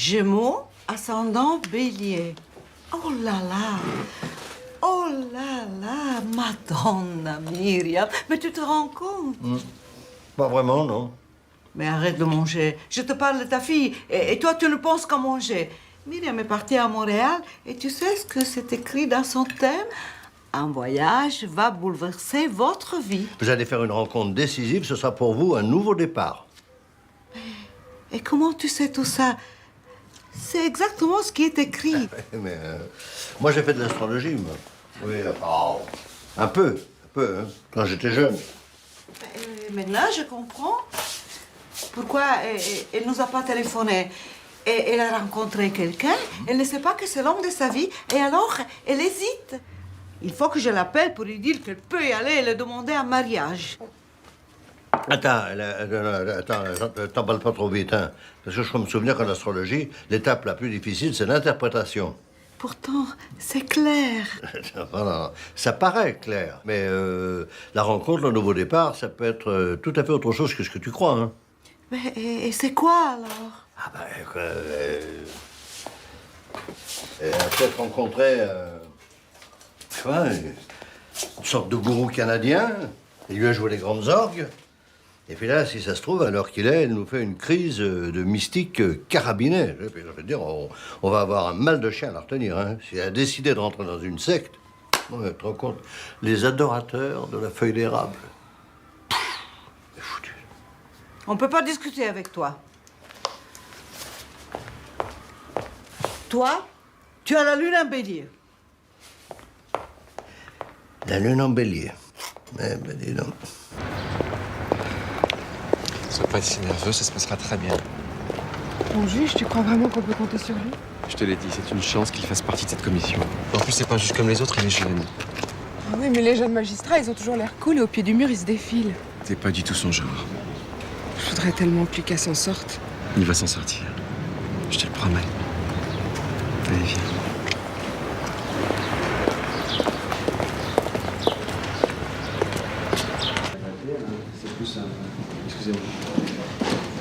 Gémeaux, ascendant Bélier. Oh là là! Oh là là, Madonna Myriam, mais tu te rends compte? Pas vraiment, non. Mais arrête de manger. Je te parle de ta fille et toi, tu ne penses qu'à manger. Myriam est partie à Montréal et tu sais ce que c'est écrit dans son thème? Un voyage va bouleverser votre vie. Vous allez faire une rencontre décisive, ce sera pour vous un nouveau départ. Et comment tu sais tout ça? C'est exactement ce qui est écrit. Mais moi, j'ai fait de l'astrologie, moi. Oui, un peu, hein, quand j'étais jeune. Maintenant, je comprends pourquoi elle nous a pas téléphoné. Et elle a rencontré quelqu'un, elle ne sait pas que c'est l'homme de sa vie, et alors elle hésite. Il faut que je l'appelle pour lui dire qu'elle peut y aller et le demander en mariage. Attends, t'en parles pas trop vite, hein. Parce que je peux me souvenir qu'en astrologie, l'étape la plus difficile, c'est l'interprétation. Pourtant, c'est clair. Voilà. Ça paraît clair, mais la rencontre, le nouveau départ, ça peut être tout à fait autre chose que ce que tu crois, hein. Mais et c'est quoi alors? Ah ben, elle a peut-être rencontré, je sais pas, une sorte de gourou canadien. Il lui a joué les grandes orgues. Et puis là, si ça se trouve, à l'heure qu'il est, elle nous fait une crise de mystique carabinée. Je veux dire, on va avoir un mal de chien à la retenir, hein. Si elle a décidé de rentrer dans une secte, tu te rends compte, les adorateurs de la feuille d'érable. C'est foutu. On peut pas discuter avec toi. Toi, tu as la lune en bélier. La lune en bélier. Eh ben, dis donc. Sois pas si nerveux, ça se passera très bien. Mon juge, tu crois vraiment qu'on peut compter sur lui? Je te l'ai dit, c'est une chance qu'il fasse partie de cette commission. En plus, c'est pas un juge comme les autres, il est jeune. Ah oui, mais les jeunes magistrats, ils ont toujours l'air cool et au pied du mur, ils se défilent. T'es pas du tout son genre. Je voudrais tellement plus qu'elle s'en sorte. Il va s'en sortir. Je te le promets. Allez, viens. C'est plus simple. Excusez-moi.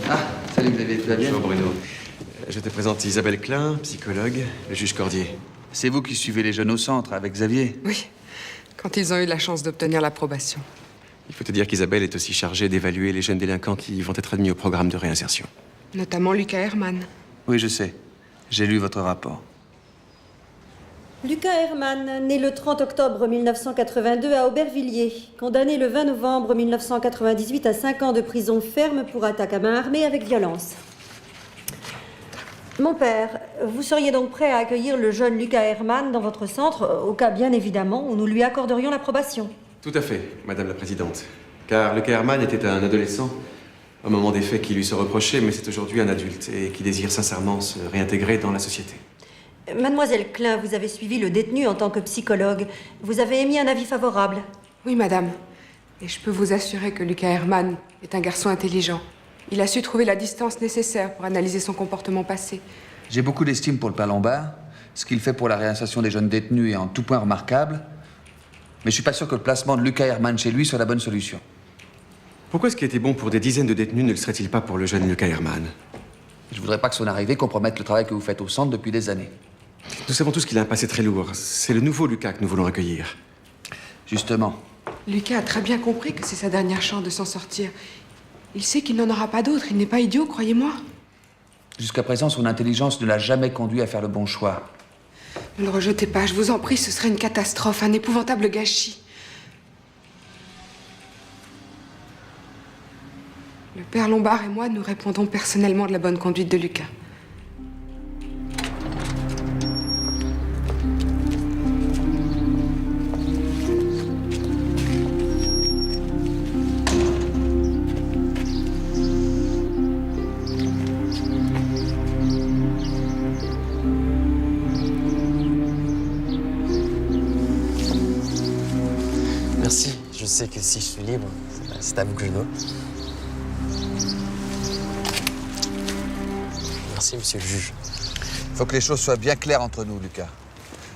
Ah, salut Xavier, tu vas bien? Bonjour Bruno. Je te présente Isabelle Klein, psychologue, le juge Cordier. C'est vous qui suivez les jeunes au centre avec Xavier? Oui, quand ils ont eu la chance d'obtenir l'approbation. Il faut te dire qu'Isabelle est aussi chargée d'évaluer les jeunes délinquants qui vont être admis au programme de réinsertion. Notamment Lucas Herman. Oui, je sais. J'ai lu votre rapport. Lucas Herman, né le 30 octobre 1982 à Aubervilliers, condamné le 20 novembre 1998 à 5 ans de prison ferme pour attaque à main armée avec violence. Mon père, vous seriez donc prêt à accueillir le jeune Lucas Herman dans votre centre, au cas bien évidemment où nous lui accorderions l'approbation? Tout à fait, Madame la Présidente. Car Lucas Herman était un adolescent au moment des faits qui lui sont reprochés, mais c'est aujourd'hui un adulte et qui désire sincèrement se réintégrer dans la société. Mademoiselle Klein, vous avez suivi le détenu en tant que psychologue. Vous avez émis un avis favorable. Oui, madame. Et je peux vous assurer que Lucas Herman est un garçon intelligent. Il a su trouver la distance nécessaire pour analyser son comportement passé. J'ai beaucoup d'estime pour le père Lombard. Ce qu'il fait pour la réinsertion des jeunes détenus est en tout point remarquable. Mais je suis pas sûr que le placement de Lucas Herman chez lui soit la bonne solution. Pourquoi ce qui était bon pour des dizaines de détenus ne le serait-il pas pour le jeune Lucas Herman? Je voudrais pas que son arrivée compromette le travail que vous faites au centre depuis des années. Nous savons tous qu'il a un passé très lourd. C'est le nouveau Lucas que nous voulons accueillir. Justement. Lucas a très bien compris que c'est sa dernière chance de s'en sortir. Il sait qu'il n'en aura pas d'autre. Il n'est pas idiot, croyez-moi. Jusqu'à présent, son intelligence ne l'a jamais conduit à faire le bon choix. Ne le rejetez pas, je vous en prie, ce serait une catastrophe, un épouvantable gâchis. Le père Lombard et moi, nous répondons personnellement de la bonne conduite de Lucas. Merci. Je sais que si je suis libre, c'est à vous que je dois. Merci, monsieur le juge. Il faut que les choses soient bien claires entre nous, Lucas.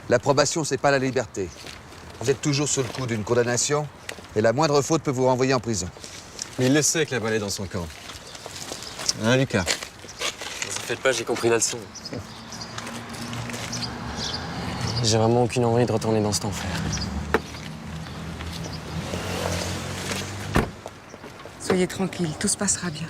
L'approbation, c'est pas la liberté. Vous êtes toujours sous le coup d'une condamnation, et la moindre faute peut vous renvoyer en prison. Mais il le sait que la balle est dans son camp. Hein, Lucas? Ça faites pas, j'ai compris la leçon. J'ai vraiment aucune envie de retourner dans cet enfer. Soyez tranquille, tout se passera bien.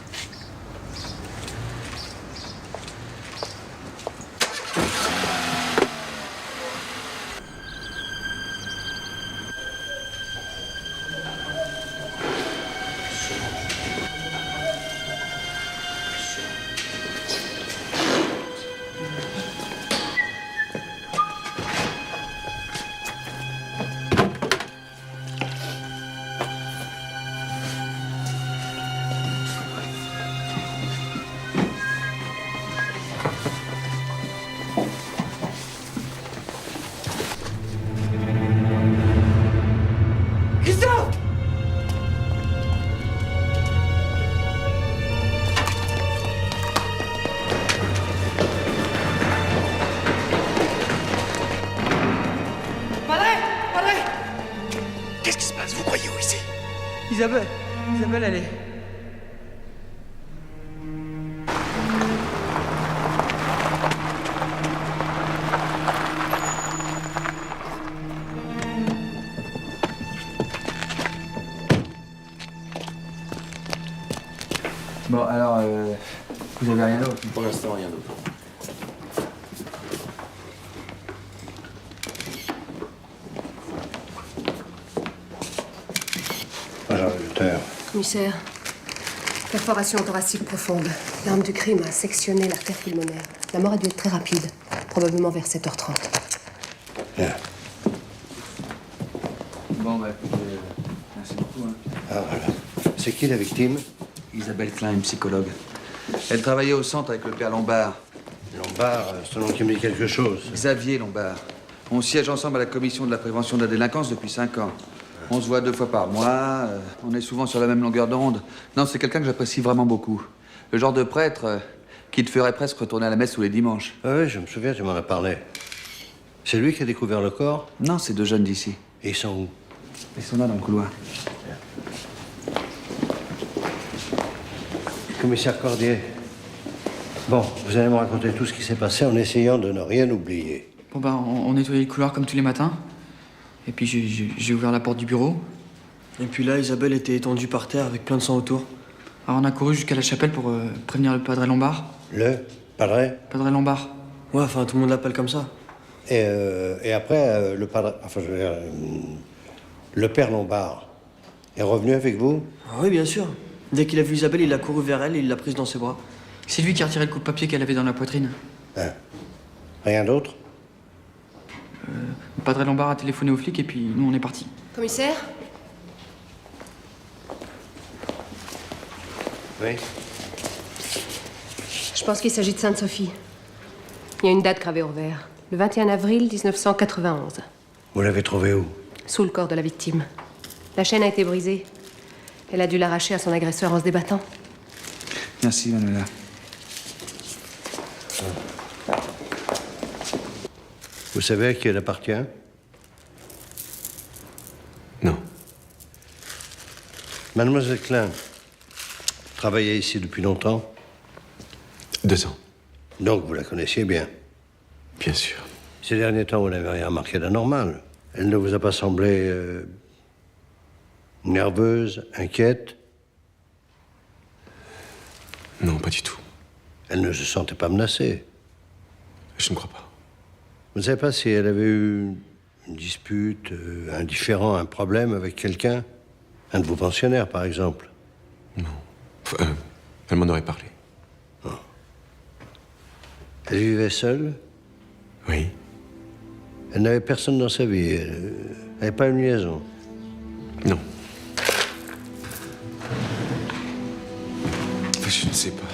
Qu'est-ce qui se passe? Vous croyez où ici? Isabelle, elle est... Bon, alors, vous avez rien d'autre? Pour l'instant, rien d'autre. Agent Luther. Commissaire, perforation thoracique profonde. L'arme du crime a sectionné l'artère pulmonaire. La mort a dû être très rapide, probablement vers 7h30. Bien. Bon, bah, écoutez, merci beaucoup. Hein. Ah, voilà. C'est qui la victime? Isabelle Klein, une psychologue. Elle travaillait au centre avec le père Lombard. Lombard, c'est un nom qui me dit quelque chose. Xavier Lombard. On siège ensemble à la commission de la prévention de la délinquance depuis 5 ans. On se voit 2 fois par mois, on est souvent sur la même longueur d'onde. Non, c'est quelqu'un que j'apprécie vraiment beaucoup. Le genre de prêtre qui te ferait presque retourner à la messe tous les dimanches. Ah oui, je me souviens, tu m'en as parlé. C'est lui qui a découvert le corps? Non, c'est 2 jeunes d'ici. Et ils sont où? Ils sont là dans le couloir. Commissaire Cordier. Bon, vous allez me raconter tout ce qui s'est passé en essayant de ne rien oublier. Bon, bah, on nettoyait le couloir comme tous les matins. Et puis j'ai ouvert la porte du bureau. Et puis là, Isabelle était étendue par terre avec plein de sang autour. Alors on a couru jusqu'à la chapelle pour prévenir le padre Lombard. Le padre? Padre Lombard. Ouais, enfin, tout le monde l'appelle comme ça. Et après, le padre... Enfin, je veux dire... le père Lombard est revenu avec vous? Ah oui, bien sûr. Dès qu'il a vu Isabelle, il a couru vers elle et il l'a prise dans ses bras. C'est lui qui a retiré le coup de papier qu'elle avait dans la poitrine. Hein. Rien d'autre? Le padre Lombard a téléphoné aux flics et puis nous on est partis. Commissaire? Oui. Je pense qu'il s'agit de Sainte-Sophie. Il y a une date gravée au revers. Le 21 avril 1991. Vous l'avez trouvé où? Sous le corps de la victime. La chaîne a été brisée. Elle a dû l'arracher à son agresseur en se débattant. Merci, Manuela. Vous savez à qui elle appartient? Non. Mademoiselle Klein travaillait ici depuis longtemps? 2 ans. Donc vous la connaissiez bien? Bien sûr. Ces derniers temps, vous n'avez rien remarqué d'anormal. Elle ne vous a pas semblé nerveuse, inquiète? Non, pas du tout. Elle ne se sentait pas menacée? Je ne crois pas. Vous ne savez pas si elle avait eu une dispute, un différend, un problème avec quelqu'un? Un de vos pensionnaires, par exemple? Non. Elle m'en aurait parlé. Oh. Elle vivait seule? Oui. Elle n'avait personne dans sa vie? Elle n'avait pas une liaison? Non. Je ne sais pas.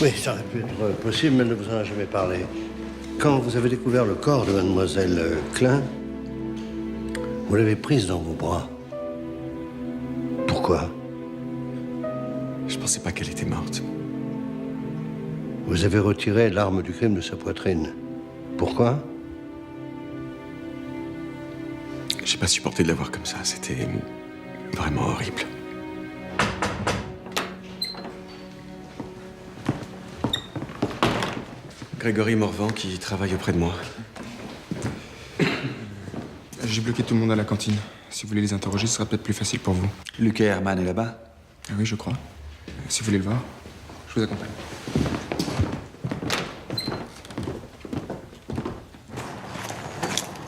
Oui, ça aurait pu être possible, mais elle ne vous en a jamais parlé. Quand vous avez découvert le corps de mademoiselle Klein, vous l'avez prise dans vos bras. Pourquoi? Je pensais pas qu'elle était morte. Vous avez retiré l'arme du crime de sa poitrine. Pourquoi? J'ai pas supporté de la voir comme ça. C'était vraiment horrible. Grégory Morvan qui travaille auprès de moi. J'ai bloqué tout le monde à la cantine. Si vous voulez les interroger, ce sera peut-être plus facile pour vous. Lucas Herman est là-bas? Ah oui, je crois. Si vous voulez le voir, je vous accompagne.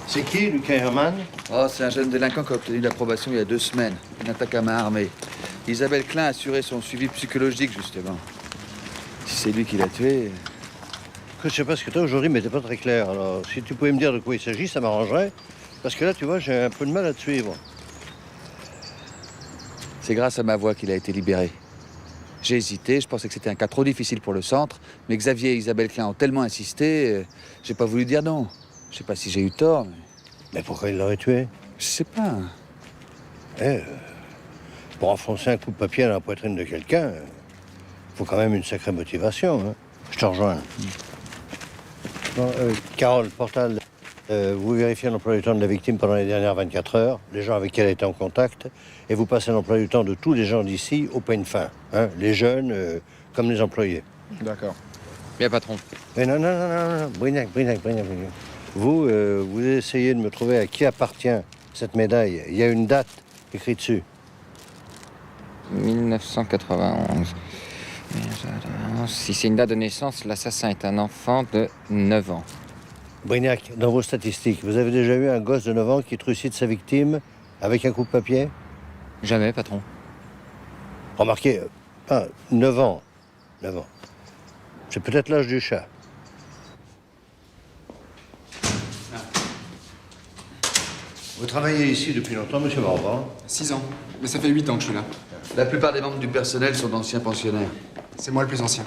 C'est qui, Lucas Herman? Oh, c'est un jeune délinquant qui a obtenu l'approbation il y a 2 semaines. Une attaque à main armée. Isabelle Klein a assuré son suivi psychologique, justement. Si c'est lui qui l'a tué... Je sais pas ce que t'as aujourd'hui, mais t'es pas très clair. Alors, si tu pouvais me dire de quoi il s'agit, ça m'arrangerait. Parce que là, tu vois, j'ai un peu de mal à te suivre. C'est grâce à ma voix qu'il a été libéré. J'ai hésité, je pensais que c'était un cas trop difficile pour le centre, mais Xavier et Isabelle Klein ont tellement insisté, j'ai pas voulu dire non. Je sais pas si j'ai eu tort, mais... Mais pourquoi il l'aurait tué? Je sais pas. Pour enfoncer un coup de papier dans la poitrine de quelqu'un, faut quand même une sacrée motivation. Hein. Je te rejoins. Bon, Carole, Portal, vous vérifiez l'emploi du temps de la victime pendant les dernières 24 heures, les gens avec qui elle a été en contact, et vous passez l'emploi du temps de tous les gens d'ici au peigne fin. Hein, les jeunes comme les employés. D'accord. Bien, patron. Mais non, Brignac. Vous, vous essayez de me trouver à qui appartient cette médaille. Il y a une date écrite dessus. 1991. Si c'est une date de naissance, l'assassin est un enfant de 9 ans. Brignac, dans vos statistiques, vous avez déjà eu un gosse de 9 ans qui trucide sa victime avec un coup de papier? Jamais, patron. Remarquez, 9 ans. 9 ans. C'est peut-être l'âge du chat. Vous travaillez ici depuis longtemps, monsieur Morvan? 6 ans. Mais ça fait 8 ans que je suis là. La plupart des membres du personnel sont d'anciens pensionnaires. C'est moi le plus ancien.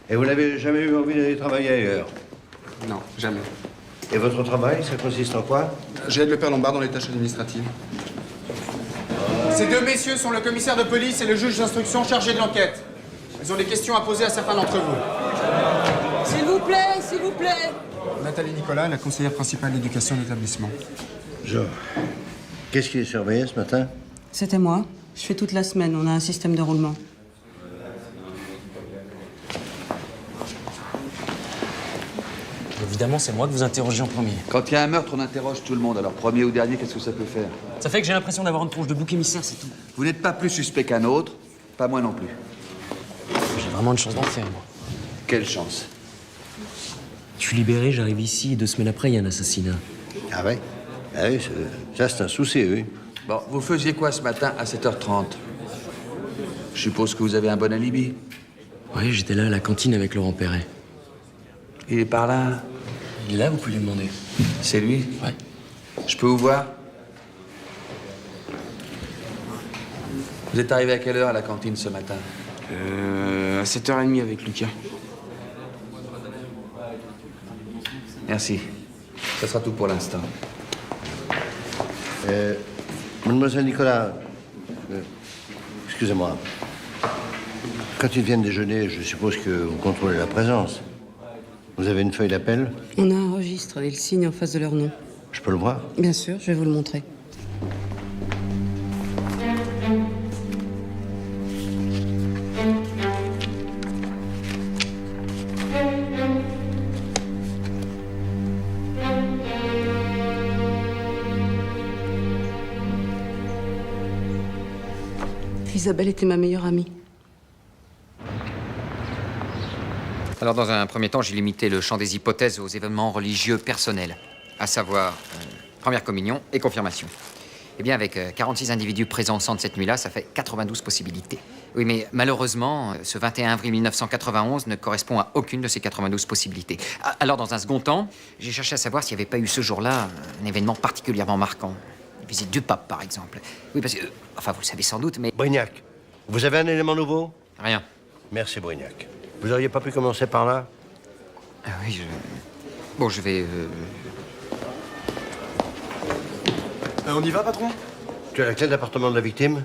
Et vous n'avez jamais eu envie d'aller travailler ailleurs? Non, jamais. Et votre travail, ça consiste en quoi? J'aide le père Lombard dans les tâches administratives. Ces 2 messieurs sont le commissaire de police et le juge d'instruction chargé de l'enquête. Ils ont des questions à poser à certains d'entre vous. S'il vous plaît. Nathalie Nicolas, la conseillère principale d'éducation de l'établissement. Qu'est-ce qui est surveillé ce matin? C'était moi. Je fais toute la semaine. On a un système de roulement. Évidemment, c'est moi que vous interrogez en premier. Quand il y a un meurtre, on interroge tout le monde. Alors, premier ou dernier, qu'est-ce que ça peut faire? Ça fait que j'ai l'impression d'avoir une tronche de bouc émissaire, c'est tout. Vous n'êtes pas plus suspect qu'un autre, pas moi non plus. J'ai vraiment une chance d'en faire, moi. Quelle chance? Je suis libéré, j'arrive ici, et 2 semaines après, il y a un assassinat. Ah ouais? Ah oui, ça c'est un souci, oui. Bon, vous faisiez quoi ce matin à 7h30? Je suppose que vous avez un bon alibi. Oui, j'étais là à la cantine avec Laurent Perret. Il est par là? Il est là, vous pouvez lui demander. C'est lui? Ouais. Je peux vous voir? Vous êtes arrivé à quelle heure à la cantine ce matin? À 7h30 avec Lucas. Merci. Ça sera tout pour l'instant. Mademoiselle Nicolas, excusez-moi. Quand ils viennent déjeuner, je suppose que vous contrôlez la présence. Vous avez une feuille d'appel? On a un registre et ils signent en face de leur nom. Je peux le voir? Bien sûr, je vais vous le montrer. Isabelle était ma meilleure amie. Alors, dans un premier temps, j'ai limité le champ des hypothèses aux événements religieux personnels, à savoir première communion et confirmation. Eh bien, avec 46 individus présents au centre cette nuit-là, ça fait 92 possibilités. Oui, mais malheureusement, ce 21 avril 1991 ne correspond à aucune de ces 92 possibilités. Alors, dans un second temps, j'ai cherché à savoir s'il n'y avait pas eu ce jour-là un événement particulièrement marquant. Une visite du pape, par exemple. Oui, parce que... enfin, vous le savez sans doute, mais... Brignac, vous avez un élément nouveau? Rien. Merci, Brignac. Vous auriez pas pu commencer par là? Ah oui, Bon, je vais... On y va, patron? Tu as la clé de l'appartement de la victime?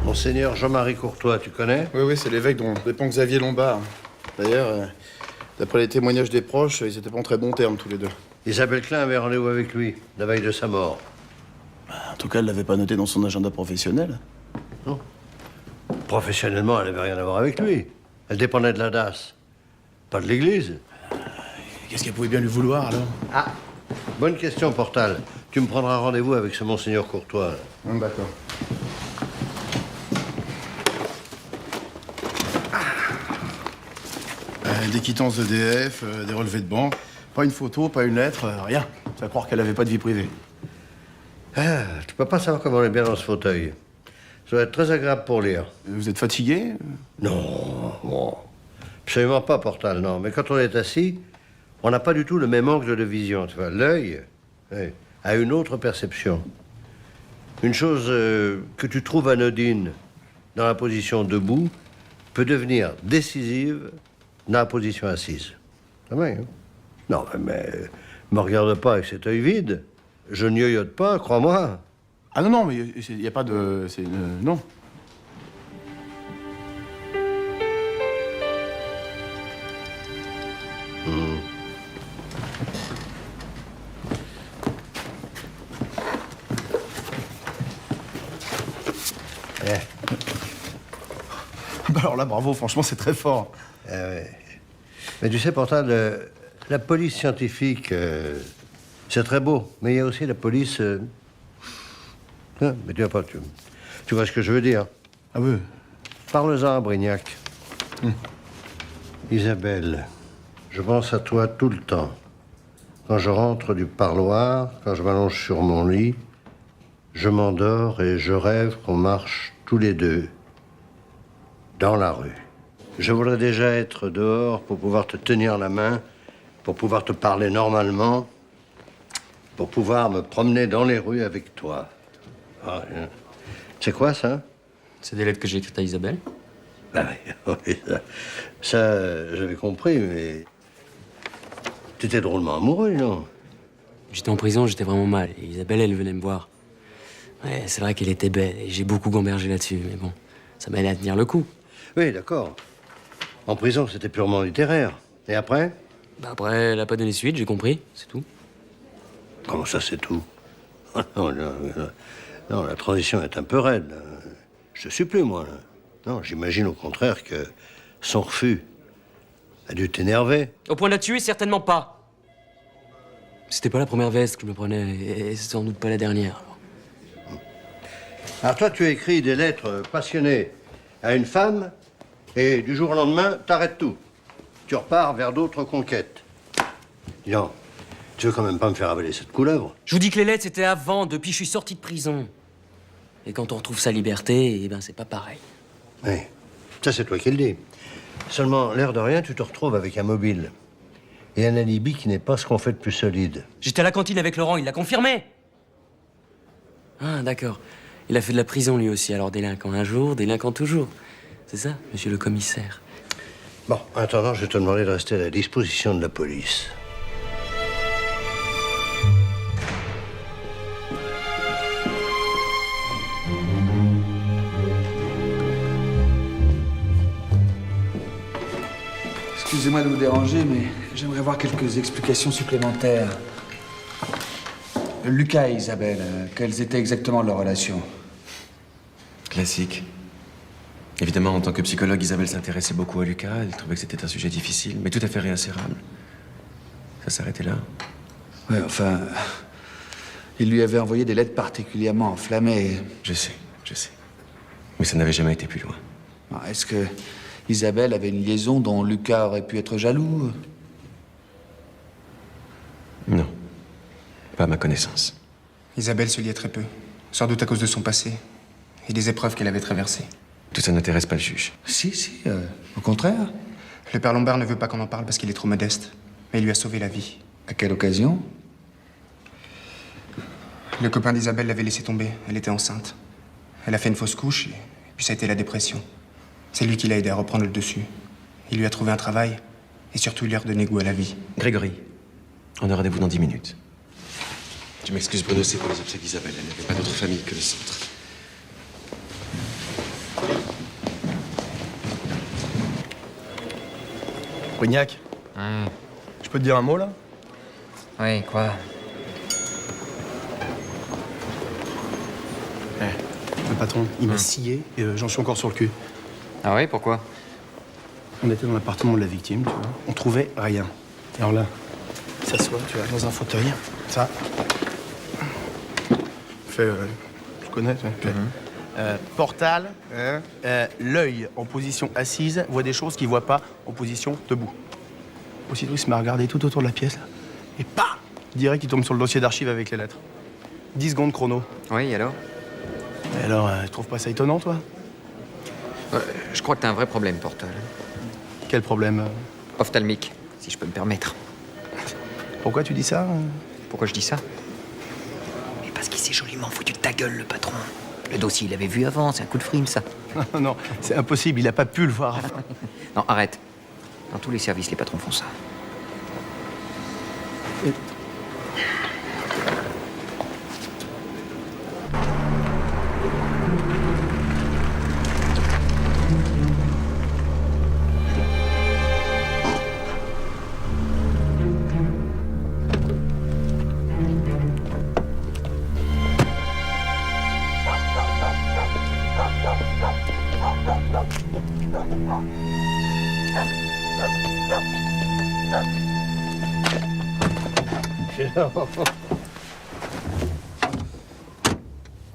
Monseigneur Jean-Marie Courtois, tu connais? Oui, c'est l'évêque dont dépend Xavier Lombard. D'ailleurs, d'après les témoignages des proches, ils étaient pas en très bons termes tous les deux. Isabelle Klein avait rendez-vous avec lui, la veille de sa mort. En tout cas, elle l'avait pas noté dans son agenda professionnel. Non. Professionnellement, elle n'avait rien à voir avec lui. Elle dépendait de la DAS, pas de l'église. Qu'est-ce qu'elle pouvait bien lui vouloir, alors? Ah, bonne question, Portal. Tu me prendras rendez-vous avec ce Monseigneur Courtois. D'accord. Des quittances d'EDF, des relevés de banque. Pas une photo, pas une lettre, rien. Tu vas croire qu'elle avait pas de vie privée. Ah, tu peux pas savoir comment on est bien dans ce fauteuil. Ça va être très agréable pour lire. Vous êtes fatigué? Non, bon. Absolument pas, Portal, non. Mais quand on est assis, on n'a pas du tout le même angle de vision. Tu vois, l'œil a une autre perception. Une chose que tu trouves anodine dans la position debout peut devenir décisive dans la position assise. C'est vrai, hein? Non, mais me regarde pas avec cet œil vide. Je n'y yoyote pas, crois-moi. Ah non, mais il n'y a pas de... non. Bah alors là, bravo, franchement, c'est très fort. Ouais. Mais tu sais, Portal, la police scientifique, c'est très beau. Mais il y a aussi la police... mais tu vois ce que je veux dire. Ah oui. Parle-en à Brignac. Isabelle, je pense à toi tout le temps. Quand je rentre du parloir, quand je m'allonge sur mon lit, je m'endors et je rêve qu'on marche tous les deux dans la rue. Je voudrais déjà être dehors pour pouvoir te tenir la main, pour pouvoir te parler normalement, pour pouvoir me promener dans les rues avec toi. Ah, c'est quoi, ça? C'est des lettres que j'ai écrites à Isabelle. Ah oui, ça j'avais compris, mais... T'étais drôlement amoureux, non? J'étais en prison, j'étais vraiment mal. Et Isabelle, elle venait me voir. Ouais, c'est vrai qu'elle était belle, et j'ai beaucoup gambergé là-dessus, mais bon, ça m'aidait à tenir le coup. Oui, d'accord. En prison, c'était purement littéraire. Et après? Bah après, elle a pas donné suite, j'ai compris, c'est tout. Comment ça, c'est tout? Non, la transition est un peu raide. Là. Je te supplie, moi. Là. Non, j'imagine au contraire que son refus a dû t'énerver. Au point de la tuer, certainement pas. C'était pas la première veste que je me prenais, et c'est sans doute pas la dernière. Alors toi, tu écris des lettres passionnées à une femme, et du jour au lendemain, t'arrêtes tout. Tu repars vers d'autres conquêtes. Dis donc, tu veux quand même pas me faire avaler cette couleuvre? Je vous dis que les lettres, c'était avant, depuis que je suis sorti de prison. Et quand on retrouve sa liberté, eh ben c'est pas pareil. Oui, ça c'est toi qui le dis. Seulement, l'air de rien, tu te retrouves avec un mobile. Et un alibi qui n'est pas ce qu'on fait de plus solide. J'étais à la cantine avec Laurent, il l'a confirmé. Ah, d'accord. Il a fait de la prison lui aussi, alors délinquant un jour, délinquant toujours. C'est ça, monsieur le commissaire? Bon, en attendant, je vais te demander de rester à la disposition de la police. Excusez-moi de vous déranger, mais j'aimerais avoir quelques explications supplémentaires. Lucas et Isabelle, quelles étaient exactement leurs relations? Classique. Évidemment, en tant que psychologue, Isabelle s'intéressait beaucoup à Lucas. Elle trouvait que c'était un sujet difficile, mais tout à fait réinsérable. Ça s'arrêtait là. Ouais, enfin... Il lui avait envoyé des lettres particulièrement enflammées. Je sais. Mais ça n'avait jamais été plus loin. Est-ce que Isabelle avait une liaison dont Lucas aurait pu être jaloux? Non. Pas à ma connaissance. Isabelle se liait très peu, sans doute à cause de son passé et des épreuves qu'elle avait traversées. Tout ça n'intéresse pas le juge. Si, au contraire. Le père Lombard ne veut pas qu'on en parle parce qu'il est trop modeste. mais il lui a sauvé la vie. À quelle occasion? Le copain d'Isabelle l'avait laissé tomber. Elle était enceinte. Elle a fait une fausse couche et puis ça a été la dépression. C'est lui qui l'a aidé à reprendre le dessus. Il lui a trouvé un travail et surtout il lui a redonné goût à la vie. Grégory, on a rendez-vous dans 10 minutes. Tu m'excuses, Bruno, c'est pour les obsèques d'Isabelle. Elle n'avait pas d'autre famille que le centre. Brignac, je peux te dire un mot, là? Oui, quoi? Le patron, il m'a scié et j'en suis encore sur le cul. Ah oui, pourquoi? On était dans l'appartement de la victime, tu vois. On trouvait rien. Et alors là, il s'assoit, tu vois, dans un fauteuil. Ça. Fait, tu connais, tu vois. Portal, hein, l'œil en position assise voit des choses qu'il voit pas en position debout. Aussitôt, il se met à regarder tout autour de la pièce, là, et pam! Direct, il tombe sur le dossier d'archives avec les lettres. 10 secondes chrono. Oui, et alors? Et alors, tu trouves pas ça étonnant, toi? Je crois que t'as un vrai problème, Portal. Quel problème? Ophtalmique, si je peux me permettre. Pourquoi tu dis ça? Pourquoi je dis ça? Mais parce qu'il s'est joliment foutu de ta gueule, le patron. Le dossier, il l'avait vu avant, c'est un coup de frime, ça. Non, c'est impossible, il a pas pu le voir. Non, arrête. Dans tous les services, les patrons font ça.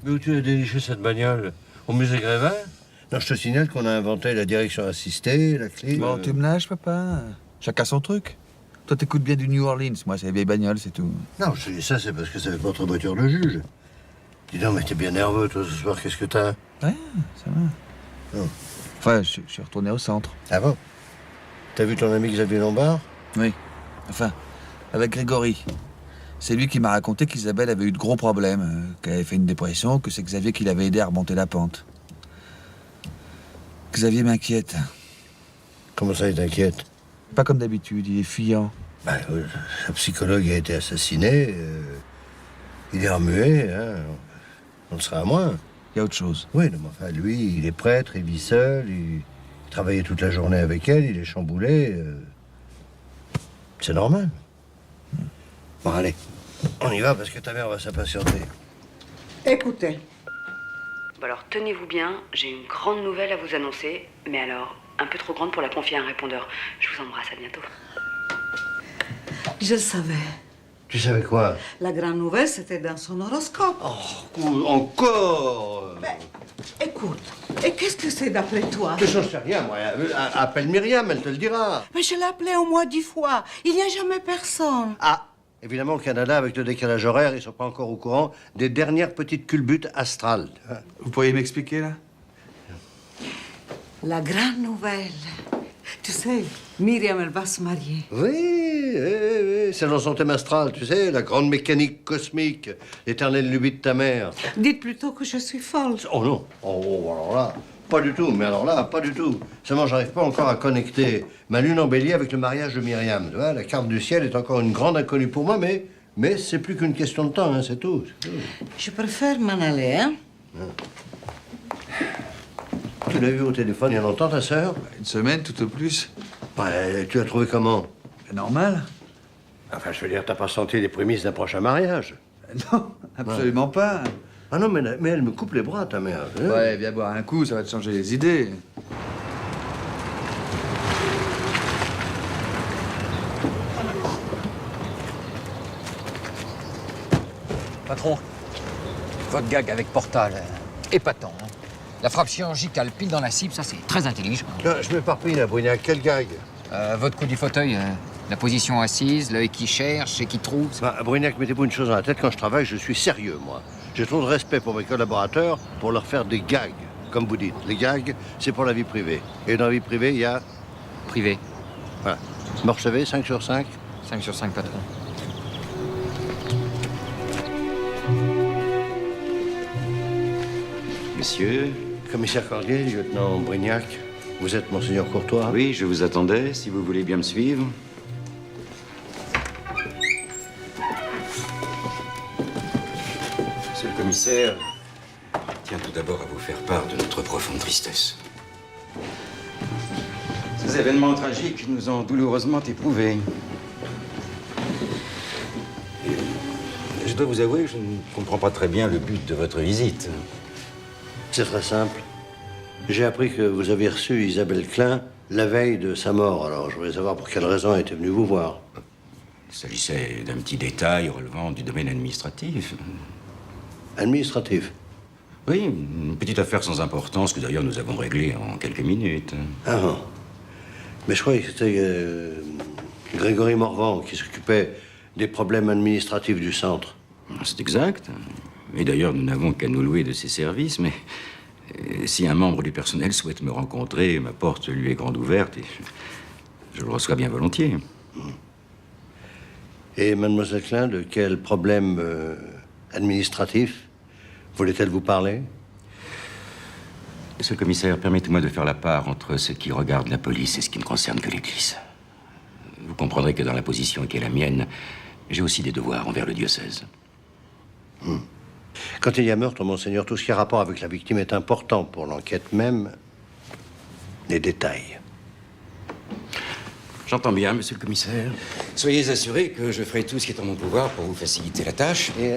Mais où tu as déniché cette bagnole? Au musée Grévin? Non, je te signale qu'on a inventé la direction assistée, la clim. Bon, tu me lâches, papa. Chacun son truc. Toi, t'écoutes bien du New Orleans. Moi, c'est les vieilles bagnoles, c'est tout. Non, je te dis ça, c'est parce que ça fait pas votre voiture de juge. Dis donc, mais t'es bien nerveux, toi, ce soir, qu'est-ce que t'as? Ouais, ça va. Non. Enfin, je suis retourné au centre. Ah bon? T'as vu ton ami Xavier Lombard? Oui. Enfin, avec Grégory. C'est lui qui m'a raconté qu'Isabelle avait eu de gros problèmes, qu'elle avait fait une dépression, que c'est Xavier qui l'avait aidé à remonter la pente. Xavier m'inquiète. Comment ça, il t'inquiète? Pas comme d'habitude, il est fuyant. Ben, sa psychologue a été assassinée. Il est remué, hein. On le sera à moins. Il y a autre chose. Oui, non, mais enfin, lui, il est prêtre, il vit seul, il travaillait toute la journée avec elle, il est chamboulé. C'est normal. Bon, allez, on y va parce que ta mère va s'impatienter. Écoutez. Bon alors, tenez-vous bien, j'ai une grande nouvelle à vous annoncer, mais alors, un peu trop grande pour la confier à un répondeur. Je vous embrasse, à bientôt. Je le savais. Tu savais quoi? La grande nouvelle, c'était dans son horoscope. Oh, encore? Mais, écoute, et qu'est-ce que c'est d'après toi? Mais j'en sais rien, moi. Appelle Myriam, elle te le dira. Mais je l'ai appelé au moins 10 fois. Il n'y a jamais personne. Ah, évidemment, le Canada, avec le décalage horaire, ils sont pas encore au courant des dernières petites culbutes astrales. Vous pourriez m'expliquer, là? La grande nouvelle. Tu sais, Myriam, elle va se marier. Oui, c'est dans son thème astral, tu sais, la grande mécanique cosmique, l'éternelle lubie de ta mère. Dites plutôt que je suis folle. Oh non, oh, alors là, pas du tout, mais alors là, pas du tout. Seulement, j'arrive pas encore à connecter ma lune en bélier avec le mariage de Myriam. Tu vois, la carte du ciel est encore une grande inconnue pour moi, mais c'est plus qu'une question de temps, hein, c'est tout. Je préfère m'en aller, hein? Tu l'as vu au téléphone il y a longtemps, ta sœur? Une semaine, tout au plus. Ouais, tu l'as trouvé comment? Normal. Enfin, je veux dire, t'as pas senti les prémices d'un prochain mariage? Non, absolument pas. Ah non, mais elle me coupe les bras, ta mère. Hein? Ouais, viens boire un coup, ça va te changer les idées. Patron, votre gag avec Portal, épatant. Hein. La frappe chirurgicale pile dans la cible, ça c'est très intelligent. Là, je m'éparpille, là, Brignac. Quel gag? Votre coup du fauteuil, la position assise, l'œil qui cherche et qui trouve. Brignac, mettez-vous une chose dans la tête, quand je travaille, je suis sérieux, moi. J'ai trop de respect pour mes collaborateurs pour leur faire des gags, comme vous dites. Les gags, c'est pour la vie privée. Et dans la vie privée, il y a... Privé. Voilà. Me recevez 5 sur 5? 5 sur 5, patron. Messieurs. Commissaire Cordier, lieutenant Brignac, vous êtes Monseigneur Courtois? Oui, je vous attendais, si vous voulez bien me suivre. Monsieur le commissaire, je tiens tout d'abord à vous faire part de notre profonde tristesse. Ces événements tragiques nous ont douloureusement éprouvés. Je dois vous avouer, je ne comprends pas très bien le but de votre visite. C'est très simple. J'ai appris que vous aviez reçu Isabelle Klein la veille de sa mort. Alors, je voulais savoir pour quelle raison elle était venue vous voir. Il s'agissait d'un petit détail relevant du domaine administratif. Administratif? Oui, une petite affaire sans importance que d'ailleurs nous avons réglée en quelques minutes. Ah bon. Mais je croyais que c'était Grégory Morvan qui s'occupait des problèmes administratifs du centre. C'est exact. Et d'ailleurs, nous n'avons qu'à nous louer de ses services, mais si un membre du personnel souhaite me rencontrer, ma porte lui est grande ouverte et je le reçois bien volontiers. Et mademoiselle Klein, de quel problème administratif voulait-elle vous parler? Monsieur le commissaire, permettez-moi de faire la part entre ce qui regarde la police et ce qui ne concerne que l'Église. Vous comprendrez que dans la position qui est la mienne, j'ai aussi des devoirs envers le diocèse. Quand il y a meurtre, Monseigneur, tout ce qui a rapport avec la victime est important pour l'enquête même. Les détails. J'entends bien, monsieur le commissaire. Soyez assuré que je ferai tout ce qui est en mon pouvoir pour vous faciliter la tâche. Et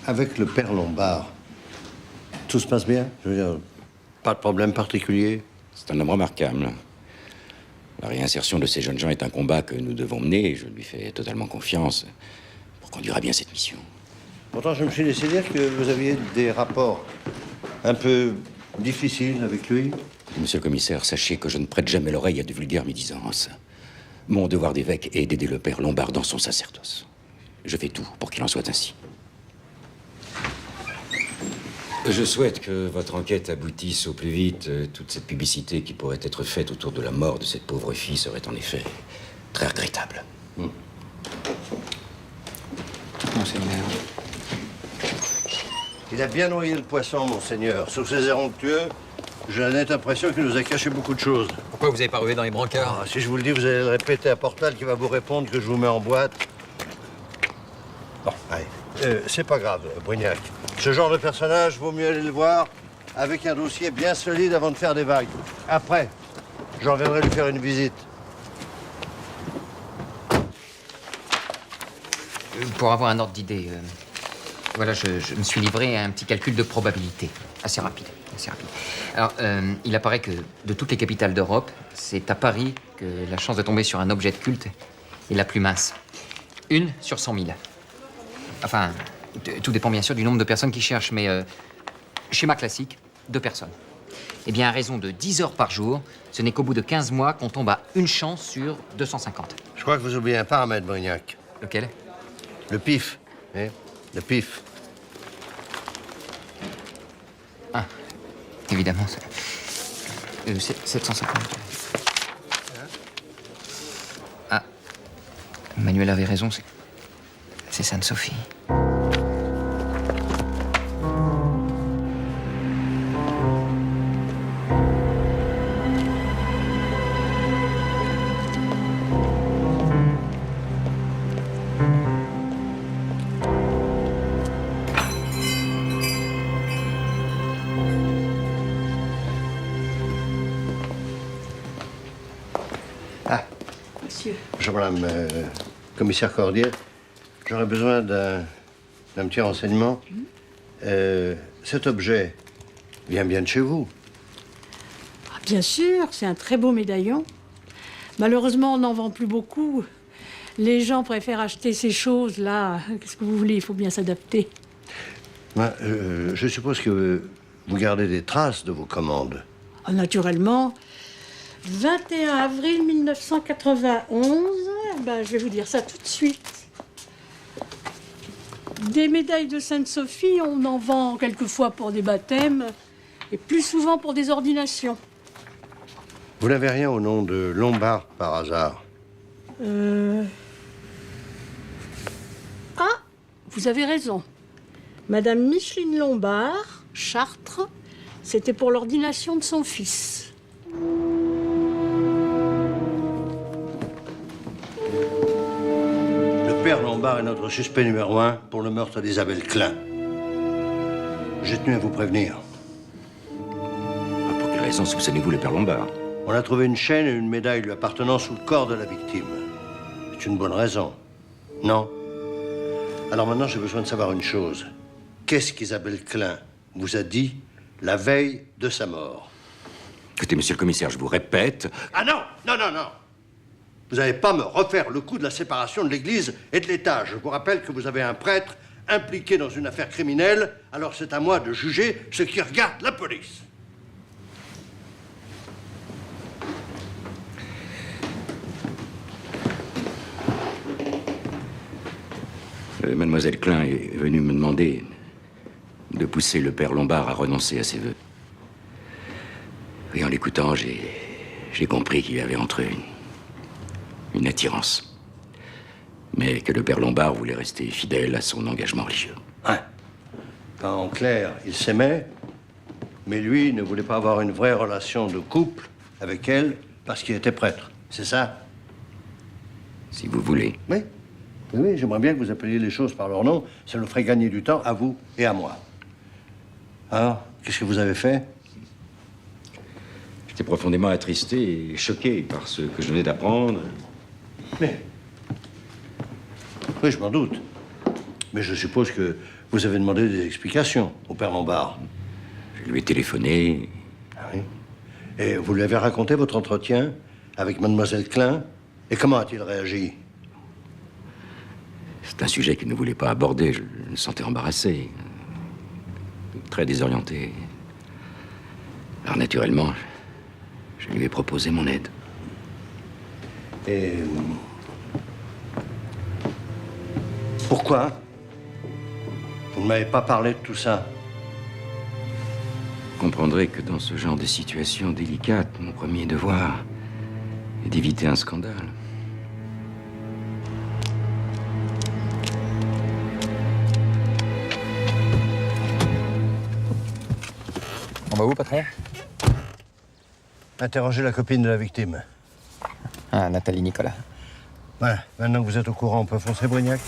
avec le père Lombard, tout se passe bien? Je veux dire, pas de problème particulier? C'est un homme remarquable. La réinsertion de ces jeunes gens est un combat que nous devons mener et je lui fais totalement confiance pour conduire à bien cette mission. Pourtant, je me suis laissé dire que vous aviez des rapports un peu difficiles avec lui. Monsieur le commissaire, sachez que je ne prête jamais l'oreille à de vulgaires médisances. Mon devoir d'évêque est d'aider le père Lombard dans son sacerdoce. Je fais tout pour qu'il en soit ainsi. Je souhaite que votre enquête aboutisse au plus vite. Toute cette publicité qui pourrait être faite autour de la mort de cette pauvre fille serait en effet très regrettable. Monseigneur. Il a bien noyé le poisson, Monseigneur. Sous ses airs onctueux, j'ai la nette impression qu'il nous a caché beaucoup de choses. Pourquoi vous n'avez pas rué dans les brancards? Si je vous le dis, vous allez le répéter à Portal qui va vous répondre que je vous mets en boîte. Bon, allez. C'est pas grave, Brignac. Ce genre de personnage, vaut mieux aller le voir avec un dossier bien solide avant de faire des vagues. Après, j'en reviendrai lui faire une visite. Pour avoir un ordre d'idée, voilà, je me suis livré à un petit calcul de probabilité. Assez rapide. Alors, il apparaît que de toutes les capitales d'Europe, c'est à Paris que la chance de tomber sur un objet de culte est la plus mince. 1 sur 100 000. Enfin, tout dépend bien sûr du nombre de personnes qui cherchent, mais schéma classique, 2 personnes. Eh bien, à raison de 10 heures par jour, ce n'est qu'au bout de 15 mois qu'on tombe à une chance sur 250. Je crois que vous oubliez un paramètre, Brignac. Lequel? Le pif. Le pif. Ah, évidemment, c'est 750. Ah, Manuel avait raison, c'est Sainte-Sophie. Bonjour, madame, commissaire Cordier. J'aurais besoin d'un petit renseignement. Cet objet vient bien de chez vous? Bien sûr, c'est un très beau médaillon. Malheureusement, on n'en vend plus beaucoup. Les gens préfèrent acheter ces choses-là. Qu'est-ce que vous voulez? Il faut bien s'adapter. Je suppose que vous gardez des traces de vos commandes. Naturellement. 21 avril 1991. Je vais vous dire ça tout de suite. Des médailles de Sainte-Sophie, on en vend quelquefois pour des baptêmes et plus souvent pour des ordinations. Vous n'avez rien au nom de Lombard par hasard? Ah, vous avez raison. Madame Micheline Lombard, Chartres, c'était pour l'ordination de son fils. Le père Lombard est notre suspect numéro 1 pour le meurtre d'Isabelle Klein. J'ai tenu à vous prévenir. Pour quelle raison soupçonnez-vous le père Lombard? On a trouvé une chaîne et une médaille lui appartenant sous le corps de la victime. C'est une bonne raison. Non? Alors maintenant, j'ai besoin de savoir une chose. Qu'est-ce qu'Isabelle Klein vous a dit la veille de sa mort? Écoutez, monsieur le commissaire, je vous répète... Ah non! Non, non, non! Vous n'allez pas me refaire le coup de la séparation de l'Église et de l'État. Je vous rappelle que vous avez un prêtre impliqué dans une affaire criminelle, alors c'est à moi de juger ce qui regarde la police. Mademoiselle Klein est venue me demander de pousser le père Lombard à renoncer à ses vœux. Et en l'écoutant, j'ai compris qu'il y avait entre eux une attirance. Mais que le père Lombard voulait rester fidèle à son engagement religieux. Ouais. En clair, il s'aimait, mais lui ne voulait pas avoir une vraie relation de couple avec elle parce qu'il était prêtre. C'est ça? Si vous voulez. Oui. Oui, j'aimerais bien que vous appeliez les choses par leur nom. Ça nous ferait gagner du temps à vous et à moi. Alors, qu'est-ce que vous avez fait? J'étais profondément attristé et choqué par ce que je venais d'apprendre. Mais... Oui, je m'en doute. Mais je suppose que vous avez demandé des explications au père Lombard. Je lui ai téléphoné. Ah oui? Et vous lui avez raconté votre entretien avec mademoiselle Klein? Et comment a-t-il réagi? C'est un sujet qu'il ne voulait pas aborder. Je le sentais embarrassé. Très désorienté. Alors, naturellement, je lui ai proposé mon aide. Et... pourquoi vous ne m'avez pas parlé de tout ça? Vous comprendrez que dans ce genre de situation délicate, mon premier devoir est d'éviter un scandale. On va où, patron? Interroger la copine de la victime. Ah, Nathalie Nicolas. Voilà, maintenant que vous êtes au courant, on peut foncer, Brignac?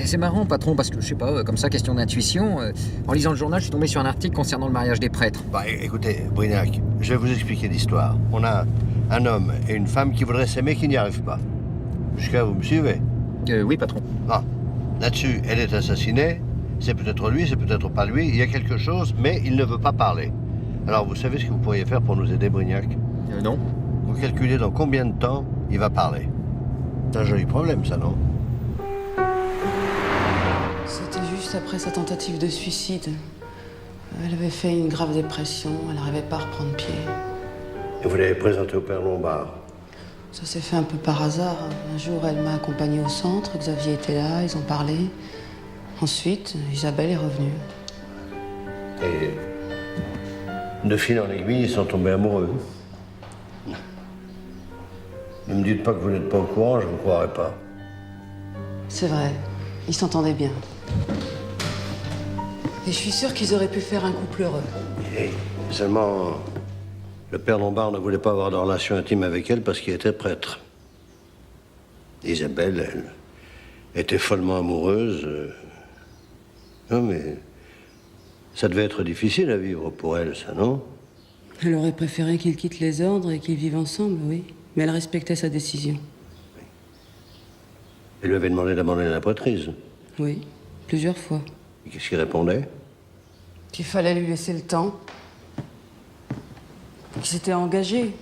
C'est marrant, patron, parce que, je sais pas, comme ça, question d'intuition, en lisant le journal, je suis tombé sur un article concernant le mariage des prêtres. Bah, écoutez, Brignac, je vais vous expliquer l'histoire. On a un homme et une femme qui voudraient s'aimer qui n'y arrivent pas. Jusqu'à vous me suivez? Oui, patron. Ah, là-dessus, elle est assassinée. C'est peut-être lui, c'est peut-être pas lui. Il y a quelque chose, mais il ne veut pas parler. Alors, vous savez ce que vous pourriez faire pour nous aider, Brignac? Non. Vous calculez dans combien de temps il va parler. C'est un joli problème, ça, non? C'était juste après sa tentative de suicide. Elle avait fait une grave dépression, elle n'arrivait pas à reprendre pied. Et vous l'avez présenté au père Lombard? Ça s'est fait un peu par hasard. Un jour, elle m'a accompagnée au centre, Xavier était là, ils ont parlé. Ensuite, Isabelle est revenue. Et de fil en aiguille, ils sont tombés amoureux. Ne me dites pas que vous n'êtes pas au courant, je ne vous croirais pas. C'est vrai, ils s'entendaient bien. Et je suis sûre qu'ils auraient pu faire un couple heureux. Et seulement, le père Lombard ne voulait pas avoir de relation intime avec elle parce qu'il était prêtre. Isabelle, elle était follement amoureuse. Non, mais ça devait être difficile à vivre pour elle, ça, non? Elle aurait préféré qu'ils quittent les ordres et qu'ils vivent ensemble, oui. Mais elle respectait sa décision. Elle lui avait demandé d'abandonner la prêtrise. Oui, plusieurs fois. Et qu'est-ce qu'il répondait? Qu'il fallait lui laisser le temps. Qu'il s'était engagé.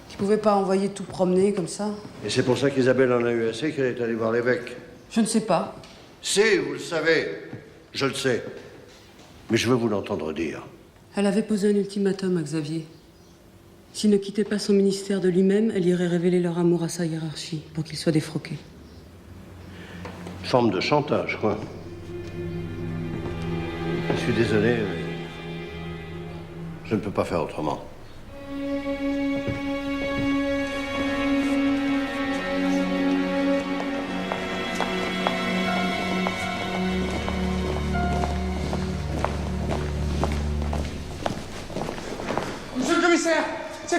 Qu'il pouvait pas envoyer tout promener comme ça. Et c'est pour ça qu'Isabelle en a eu assez qu'elle est allée voir l'évêque. Je ne sais pas. Si, vous le savez. Je le sais. Mais je veux vous l'entendre dire. Elle avait posé un ultimatum à Xavier. S'il ne quittait pas son ministère de lui-même, elle irait révéler leur amour à sa hiérarchie pour qu'il soit défroqué. Forme de chantage, quoi. Je suis désolé, mais je ne peux pas faire autrement.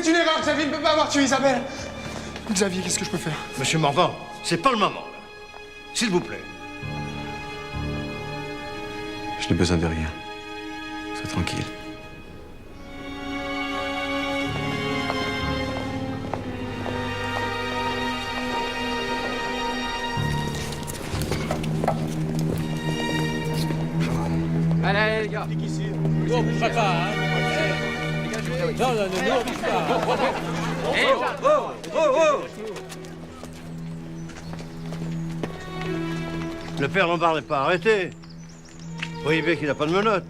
c'est une erreur, Xavier ne peut pas avoir tué Isabelle. Xavier, qu'est-ce que je peux faire? Monsieur Morvan, c'est pas le moment, là. S'il vous plaît. Je n'ai besoin de rien. Sois tranquille. Allez, allez, les gars. Nous, on bougera pas, hein. Non, non, non, on bouge pas. Le père Lombard n'est pas arrêté. Vous voyez bien qu'il n'a pas de menottes.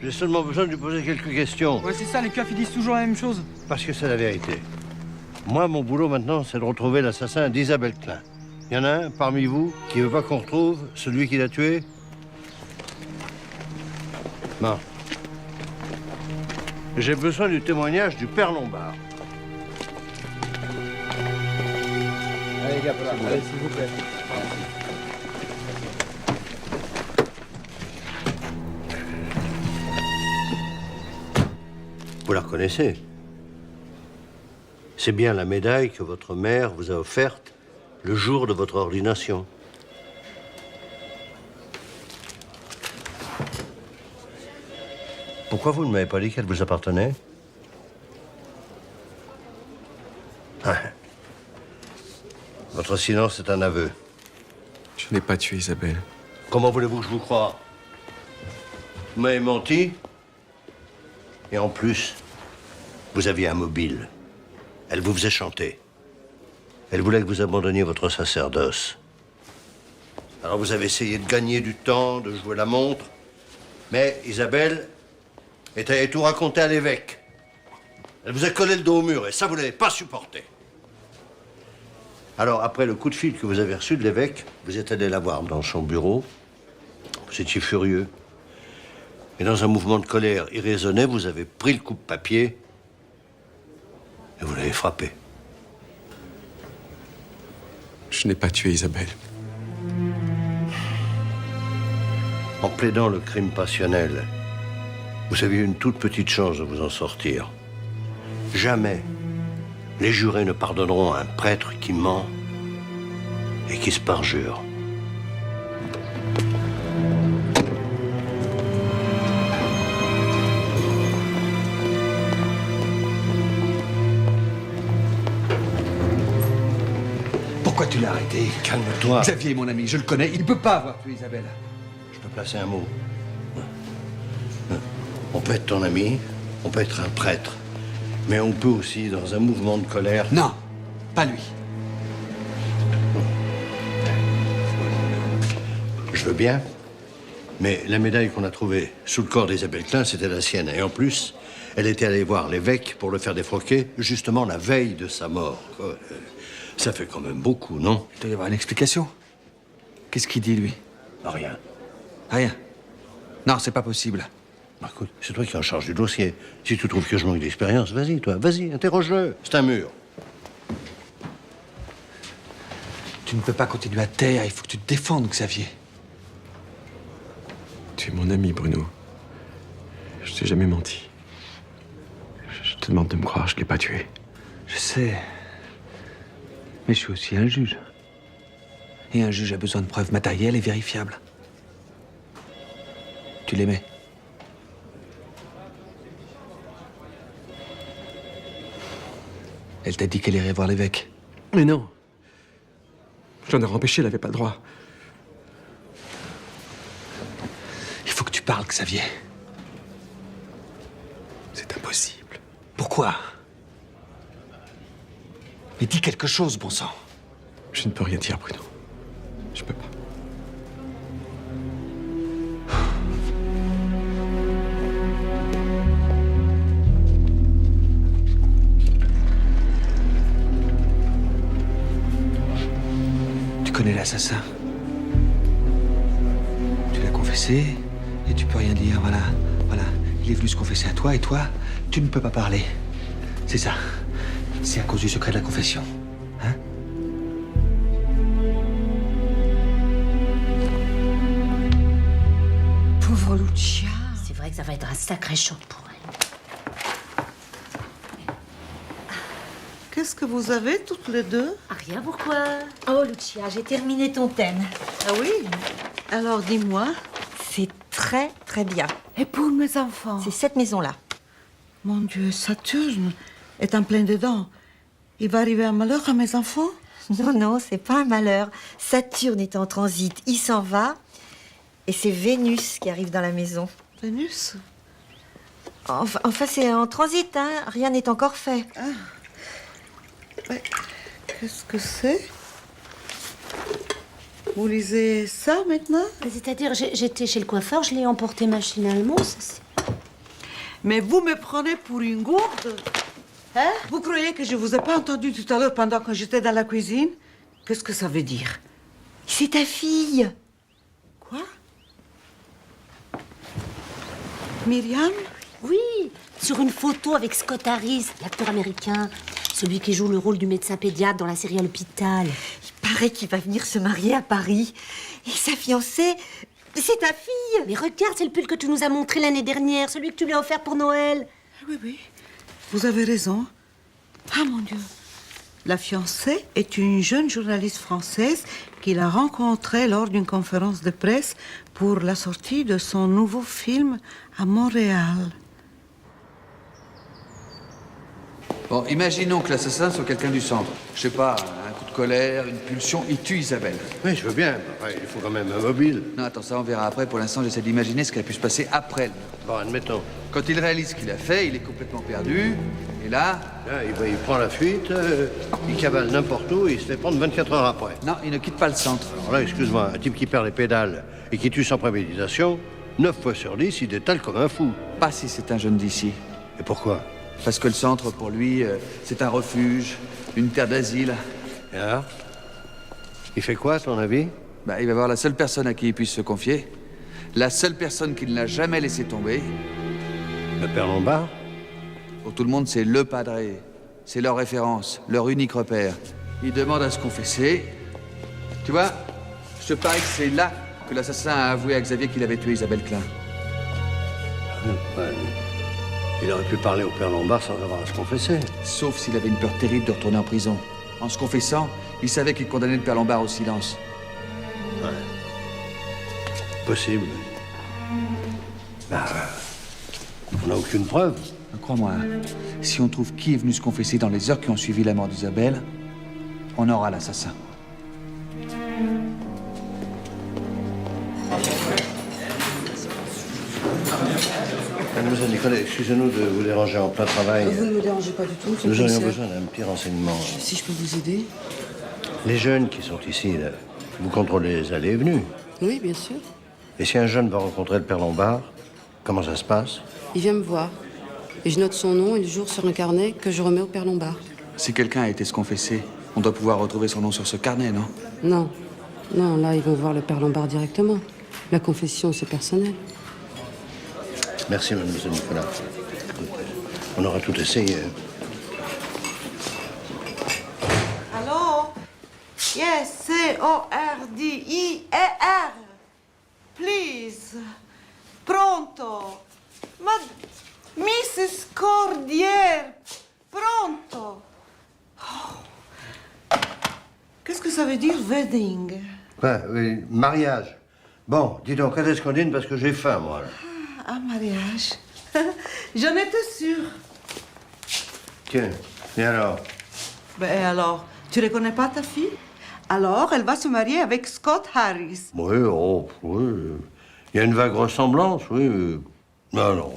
J'ai seulement besoin de lui poser quelques questions. Ouais, c'est ça, les keufs, ils disent toujours la même chose. Parce que c'est la vérité. Moi, mon boulot maintenant, c'est de retrouver l'assassin d'Isabelle Klein. Il y en a un parmi vous qui veut pas qu'on retrouve celui qui l'a tué? Non. J'ai besoin du témoignage du père Lombard. Allez, les gars, allez, s'il vous plaît. Vous la reconnaissez? C'est bien la médaille que votre mère vous a offerte le jour de votre ordination. Pourquoi vous ne m'avez pas dit qu'elle vous appartenait? Ah. Votre silence est un aveu. Je n'ai pas tué Isabelle. Comment voulez-vous que je vous croie? Vous m'avez menti. Et en plus, vous aviez un mobile. Elle vous faisait chanter. Elle voulait que vous abandonniez votre sacerdoce. Alors vous avez essayé de gagner du temps, de jouer la montre. Mais Isabelle est allée tout raconter à l'évêque. Elle vous a collé le dos au mur et ça, vous ne l'avez pas supporté. Alors, après le coup de fil que vous avez reçu de l'évêque, vous êtes allé la voir dans son bureau. Vous étiez furieux. Et dans un mouvement de colère irraisonné, vous avez pris le coupe-papier et vous l'avez frappé. Je n'ai pas tué Isabelle. En plaidant le crime passionnel, vous aviez une toute petite chance de vous en sortir. Jamais les jurés ne pardonneront à un prêtre qui ment et qui se parjure. Pourquoi tu l'as arrêté? Calme-toi. Xavier est mon ami, je le connais, il ne peut pas avoir tué Isabelle. Je peux placer un mot. On peut être ton ami, on peut être un prêtre, mais on peut aussi, dans un mouvement de colère... Non, pas lui. Je veux bien, mais la médaille qu'on a trouvée sous le corps d'Isabelle Klein, c'était la sienne. Et en plus, elle était allée voir l'évêque pour le faire défroquer, justement la veille de sa mort. Ça fait quand même beaucoup, non? Il doit y avoir une explication. Qu'est-ce qu'il dit, lui? Rien. Rien? Non, c'est pas possible. Bah, écoute, c'est toi qui es en charge du dossier. Si tu trouves que je manque d'expérience, vas-y, toi, vas-y, interroge-le. C'est un mur. Tu ne peux pas continuer à taire, il faut que tu te défendes, Xavier. Tu es mon ami, Bruno. Je t'ai jamais menti. Je te demande de me croire, je ne l'ai pas tué. Je sais. Mais je suis aussi un juge. Et un juge a besoin de preuves matérielles et vérifiables. Tu l'aimais? Elle t'a dit qu'elle irait voir l'évêque. Mais non. J'en ai empêché, elle n'avait pas le droit. Il faut que tu parles, Xavier. C'est impossible. Pourquoi? Mais dis quelque chose, bon sang. Je ne peux rien dire, Bruno. Je peux pas. Tu connais l'assassin. Tu l'as confessé et tu peux rien dire, voilà. Voilà. Il est venu se confesser à toi et toi, tu ne peux pas parler. C'est ça. C'est à cause du secret de la confession. Hein? Pauvre Lucia. C'est vrai que ça va être un sacré choc pour elle. Qu'est-ce que vous avez toutes les deux? Rien, pourquoi? Oh, Lucia, j'ai terminé ton thème. Ah oui? Alors dis-moi. C'est très, très bien. Et pour mes enfants? C'est cette maison-là. Mon Dieu, Saturne est en plein dedans. Il va arriver un malheur à mes enfants? Non, non, c'est pas un malheur. Saturne est en transit, il s'en va. Et c'est Vénus qui arrive dans la maison. Vénus? Enfin, c'est en transit, hein. Rien n'est encore fait. Ah. Ouais. Qu'est-ce que c'est? Vous lisez ça maintenant? C'est-à-dire, j'étais chez le coiffeur, je l'ai emporté machinalement. Mais vous me prenez pour une gourde? Hein? Vous croyez que je vous ai pas entendu tout à l'heure pendant que j'étais dans la cuisine? Qu'est-ce que ça veut dire? C'est ta fille. Quoi? Myriam? Oui, sur une photo avec Scott Harris, l'acteur américain. Celui qui joue le rôle du médecin pédiatre dans la série à l'hôpital. Il paraît qu'il va venir se marier à Paris. Et sa fiancée, c'est ta fille. Mais regarde, c'est le pull que tu nous as montré l'année dernière, celui que tu lui as offert pour Noël. Oui, oui, vous avez raison. Ah, mon Dieu. La fiancée est une jeune journaliste française qu'il a rencontrée lors d'une conférence de presse pour la sortie de son nouveau film à Montréal. Bon, imaginons que l'assassin soit quelqu'un du centre. Je sais pas, un coup de colère, une pulsion, il tue Isabelle. Oui, je veux bien, mais enfin, il faut quand même un mobile. Non, attends, ça on verra après. Pour l'instant, j'essaie d'imaginer ce qui a pu se passer après. Bon, admettons. Quand il réalise ce qu'il a fait, il est complètement perdu. Et là... Là, il prend la fuite, il cavale n'importe où et il se fait prendre 24 heures après. Non, il ne quitte pas le centre. Alors là, excuse-moi, un type qui perd les pédales et qui tue sans préméditation, 9 fois sur 10, il détale comme un fou. Pas si c'est un jeune d'ici. Et pourquoi? Parce que le centre, pour lui, c'est un refuge, une terre d'asile. Et alors? Il fait quoi, à ton avis? Bah, il va voir la seule personne à qui il puisse se confier. La seule personne qui ne l'a jamais laissé tomber. Le père Lombard? Pour tout le monde, c'est le padré. C'est leur référence, leur unique repère. Il demande à se confesser. Tu vois, je te parie que c'est là que l'assassin a avoué à Xavier qu'il avait tué Isabelle Klein. Ouais. Il aurait pu parler au père Lombard sans avoir à se confesser. Sauf s'il avait une peur terrible de retourner en prison. En se confessant, il savait qu'il condamnait le père Lombard au silence. Ouais. Possible. Bah, on n'a aucune preuve. Crois-moi, si on trouve qui est venu se confesser dans les heures qui ont suivi la mort d'Isabelle, on aura l'assassin. Mademoiselle Nicolas, excusez-nous de vous déranger en plein travail. Vous ne me dérangez pas du tout, monsieur Nous le aurions commissaire. besoin d'un petit renseignement. Si je peux vous aider? Les jeunes qui sont ici, là, vous contrôlez les allées et venues. Oui, bien sûr. Et si un jeune va rencontrer le père Lombard, comment ça se passe? Il vient me voir. Et je note son nom et le jour sur un carnet que je remets au père Lombard. Si quelqu'un a été se confesser, on doit pouvoir retrouver son nom sur ce carnet, non? Non. Non, là, ils vont voir le père Lombard directement. La confession, c'est personnel. Merci, mademoiselle Nicolas. On aura tout essayé. Allô? Yes, C-O-R-D-I-E-R. Please. Pronto. Mrs. Cordier. Pronto. Oh. Qu'est-ce que ça veut dire, wedding? Quoi? Oui, mariage. Bon, dis donc, quand est-ce qu'on dîne? Parce que j'ai faim, moi. Là. Un mariage. J'en étais sûre. Tiens, et alors? Ben alors, tu ne reconnais pas ta fille? Alors, elle va se marier avec Scott Harris. Oui, oh, oui. Il y a une vague ressemblance, oui. Non, non.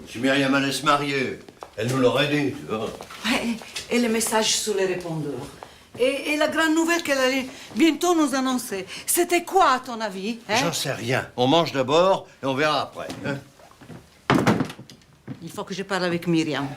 Si Myriam allait se marier, elle nous l'aurait dit, tu vois. Ouais, et les messages sur les répondeurs. Et la grande nouvelle qu'elle allait bientôt nous annoncer. C'était quoi, à ton avis? Hein? J'en sais rien. On mange d'abord et on verra après. Hein? Il faut que je parle avec Myriam.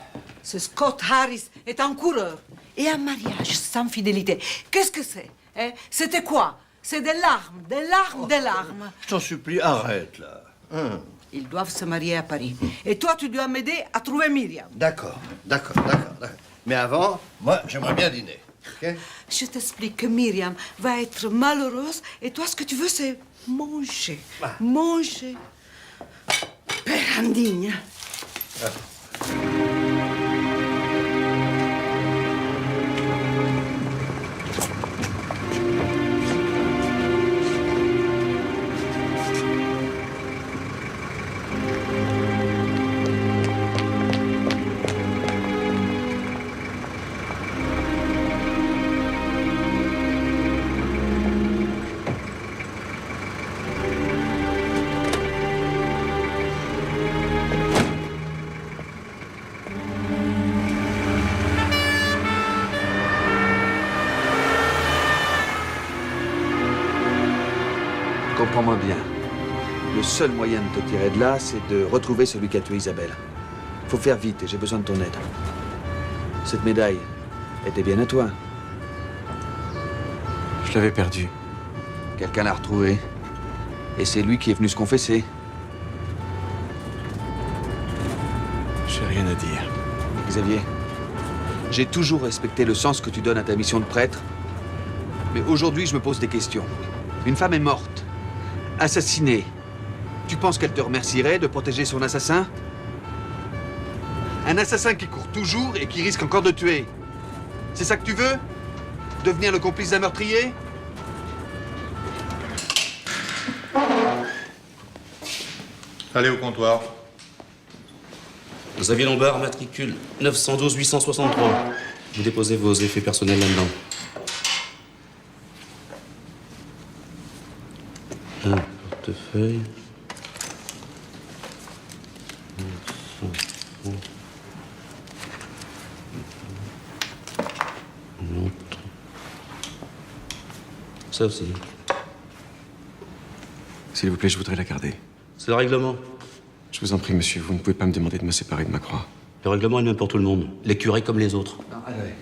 Ce Scott Harris est un coureur. Et un mariage sans fidélité. Qu'est-ce que c'est? Hein? C'était quoi? C'est des larmes, des larmes, des larmes. Je t'en supplie, arrête, là. Hein? Ils doivent se marier à Paris. Et toi, tu dois m'aider à trouver Myriam. D'accord. Mais avant, moi, j'aimerais bien dîner. Okay? Je t'explique que Myriam va être malheureuse et toi, ce que tu veux, c'est manger. Ah. Manger. Père indigne. Ah. Comprends-moi bien. Le seul moyen de te tirer de là, c'est de retrouver celui qui a tué Isabelle. Faut faire vite et j'ai besoin de ton aide. Cette médaille était bien à toi. Je l'avais perdue. Quelqu'un l'a retrouvée. Et c'est lui qui est venu se confesser. J'ai rien à dire. Xavier, j'ai toujours respecté le sens que tu donnes à ta mission de prêtre. Mais aujourd'hui, je me pose des questions. Une femme est morte, assassinée. Tu penses qu'elle te remercierait de protéger son assassin? Un assassin qui court toujours et qui risque encore de tuer. C'est ça que tu veux? Devenir le complice d'un meurtrier? Allez au comptoir. Xavier Lombard, matricule 912 863. Vous déposez vos effets personnels là-dedans. Un portefeuille. L'autre. Ça aussi. S'il vous plaît, je voudrais la garder. C'est le règlement. Je vous en prie, monsieur, vous ne pouvez pas me demander de me séparer de ma croix. Le règlement est le même pour tout le monde. Les curés comme les autres. Non, allez.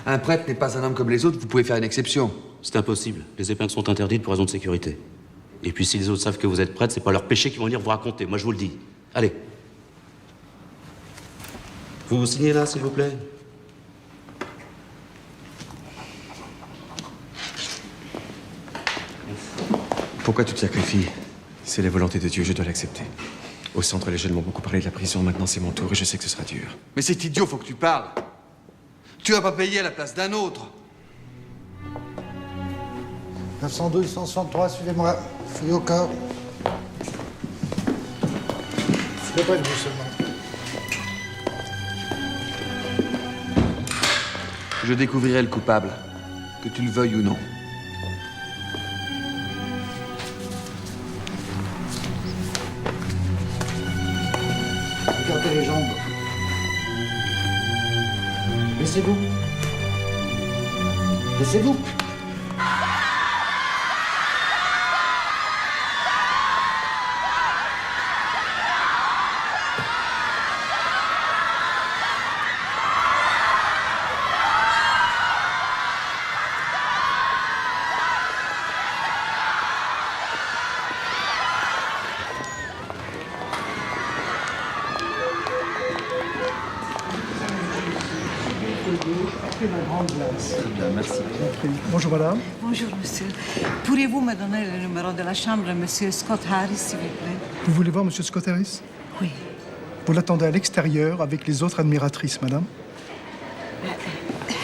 Un prêtre n'est pas un homme comme les autres, vous pouvez faire une exception. C'est impossible. Les épingles sont interdites pour raison de sécurité. Et puis si les autres savent que vous êtes prêtre, c'est pas leur péché qu'ils vont venir vous raconter. Moi, je vous le dis. Allez. Vous vous signez là, s'il vous plaît? Pourquoi tu te sacrifies? C'est la volonté de Dieu, je dois l'accepter. Au centre, les jeunes m'ont beaucoup parlé de la prison, maintenant c'est mon tour et je sais que ce sera dur. Mais c'est idiot, faut que tu parles. Tu vas pas payer à la place d'un autre. 912, 163, suivez-moi. Fouille au corps. Fouillez pas de vous seulement. Je découvrirai le coupable, que tu le veuilles ou non. Regardez les jambes. Laissez-vous. Laissez-vous. Merci. Bonjour madame. Bonjour, monsieur. Pourriez-vous me donner le numéro de la chambre, monsieur Scott Harris, s'il vous plaît? Vous voulez voir monsieur Scott Harris? Oui. Vous l'attendez à l'extérieur avec les autres admiratrices, madame.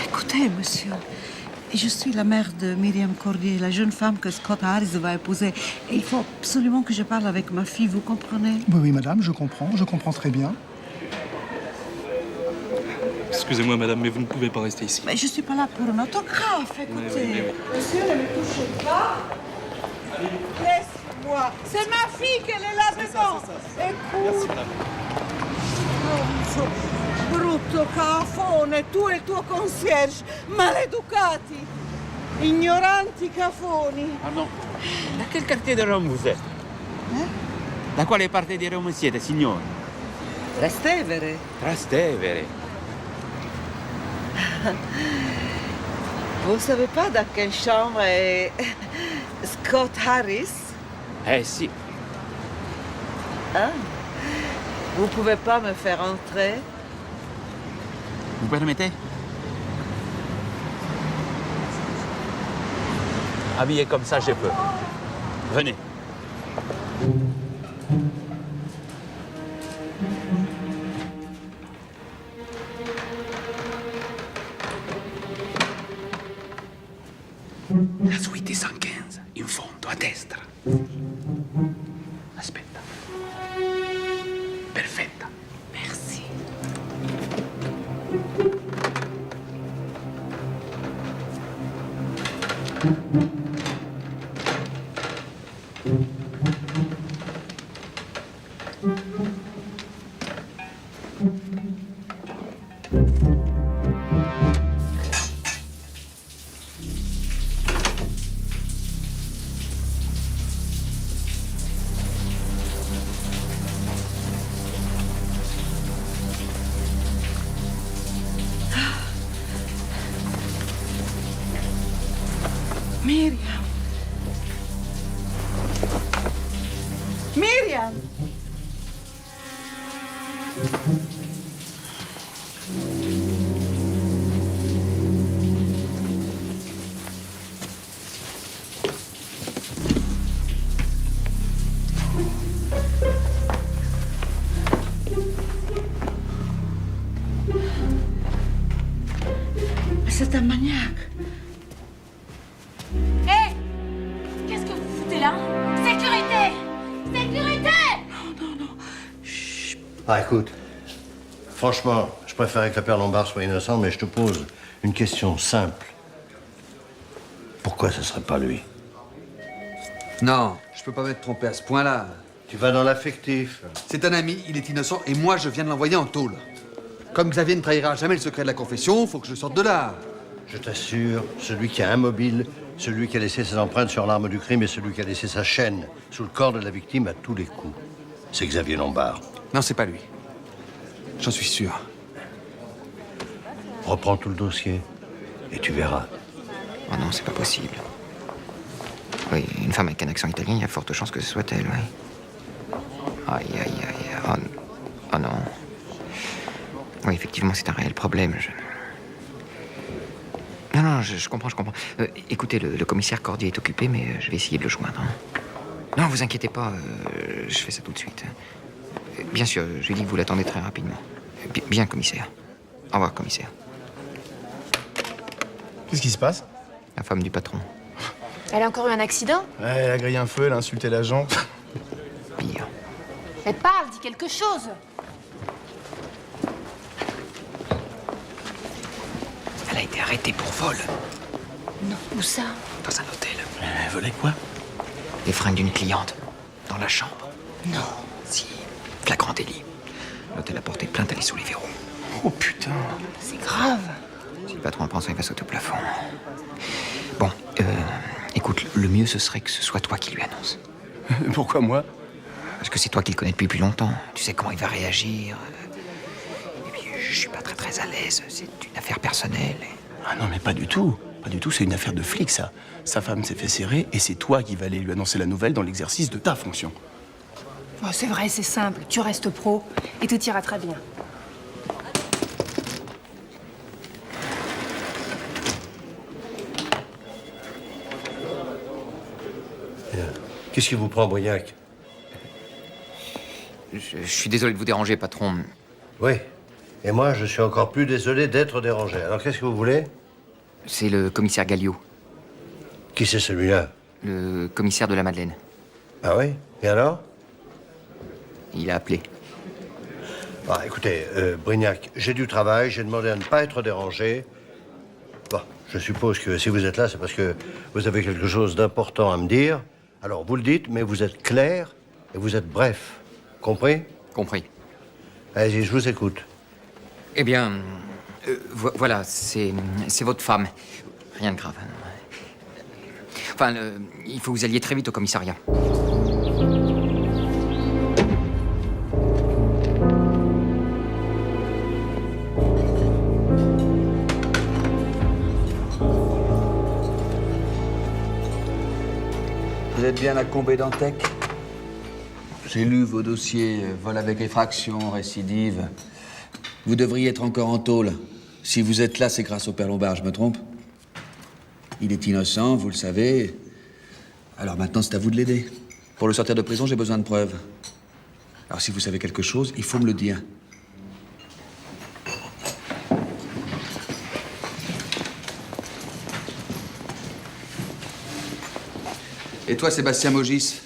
Écoutez, monsieur, je suis la mère de Myriam Cordier, la jeune femme que Scott Harris va épouser. Et il faut absolument que je parle avec ma fille, vous comprenez? Oui, oui, madame, je comprends très bien. Excusez-moi, madame, mais vous ne pouvez pas rester ici. Mais je suis pas là pour un autographe, écoutez. Oui. Monsieur, ne me touchez pas. Laisse-moi. C'est ma fille qu'elle est là-dedans. Écoute. Merci, madame. Brutto cafone, tu e il tuo concierge, maleducati, ignoranti cafoni. Pardon, da quel quartier di Roma vous êtes? Da quale parte di Roma siete, signore? Trastevere. Trastevere. Vous savez pas dans quelle chambre est Scott Harris? Eh si. Hein? Vous pouvez pas me faire entrer? Vous permettez? Habillé comme ça, je peux. Venez. La suite è 115, in fondo, a destra. Aspetta. Perfetta. Merci. Myriam. Myriam. C'est un maniaque. Hé! Qu'est-ce que vous foutez là? Sécurité! Sécurité! Ah, écoute, franchement, je préférais que le père Lombard soit innocent, mais je te pose une question simple. Pourquoi ce serait pas lui? Non, je peux pas m'être trompé à ce point-là. Tu vas dans l'affectif. C'est un ami, il est innocent, et moi, je viens de l'envoyer en tôle. Comme Xavier ne trahira jamais le secret de la confession, faut que je sorte de là. Je t'assure, celui qui a un mobile, celui qui a laissé ses empreintes sur l'arme du crime et celui qui a laissé sa chaîne sous le corps de la victime à tous les coups, c'est Xavier Lombard. Non, c'est pas lui. J'en suis sûr. Reprends tout le dossier et tu verras. Oh non, c'est pas possible. Oui, une femme avec un accent italien, il y a forte chance que ce soit elle, oui. Aïe, aïe, aïe. Oh non. Oui, effectivement, c'est un réel problème. Non, je comprends. Écoutez, le commissaire Cordier est occupé, mais je vais essayer de le joindre. Non, vous inquiétez pas, je fais ça tout de suite. Bien sûr, je lui dis que vous l'attendez très rapidement. Bien, commissaire. Au revoir, commissaire. Qu'est-ce qui se passe? La femme du patron. Elle a encore eu un accident? Ouais, elle a grillé un feu, elle a insulté l'agent. Pire. Mais parle, dis quelque chose! Elle a été arrêtée pour vol. Non, où ça? Dans un hôtel. Elle volait quoi? Les fringues d'une cliente. Dans la chambre. Non. Si. Flagrant délit. L'hôtel a porté plainte, elle est sous les verrous. Oh putain. C'est grave. Si le patron apprend ça, il va sauter au plafond. Bon, écoute, le mieux ce serait que ce soit toi qui lui annonce. Pourquoi moi? Parce que c'est toi qui le connais depuis plus longtemps. Tu sais comment il va réagir. Et puis, je suis pas très à l'aise. C'est une affaire personnelle. Ah non, mais pas du tout. Pas du tout, c'est une affaire de flic, ça. Sa femme s'est fait serrer et c'est toi qui vas aller lui annoncer la nouvelle dans l'exercice de ta fonction. Oh, c'est vrai, c'est simple. Tu restes pro et tout ira très bien. Qu'est-ce qui vous prend, Brignac? Je suis désolé de vous déranger, patron. Oui. Et moi, je suis encore plus désolé d'être dérangé. Alors, qu'est-ce que vous voulez? C'est le commissaire Galliot. Qui c'est celui-là? Le commissaire de la Madeleine. Ah oui? Et alors? Il a appelé. Ah, écoutez, Brignac, j'ai du travail, j'ai demandé à ne pas être dérangé. Bon, je suppose que si vous êtes là, c'est parce que vous avez quelque chose d'important à me dire. Alors, vous le dites, mais vous êtes clair et vous êtes bref. Compris? Compris. Allez-y, je vous écoute. Eh bien, voilà, c'est votre femme. Rien de grave. Enfin, il faut que vous alliez très vite au commissariat. Vous êtes bien à Combé d'Antec? J'ai lu vos dossiers, vol avec effraction, récidive. Vous devriez être encore en tôle. Si vous êtes là, c'est grâce au père Lombard, je me trompe? Il est innocent, vous le savez. Alors maintenant, c'est à vous de l'aider. Pour le sortir de prison, j'ai besoin de preuves. Alors si vous savez quelque chose, il faut me le dire. Et toi, Sébastien Mogis,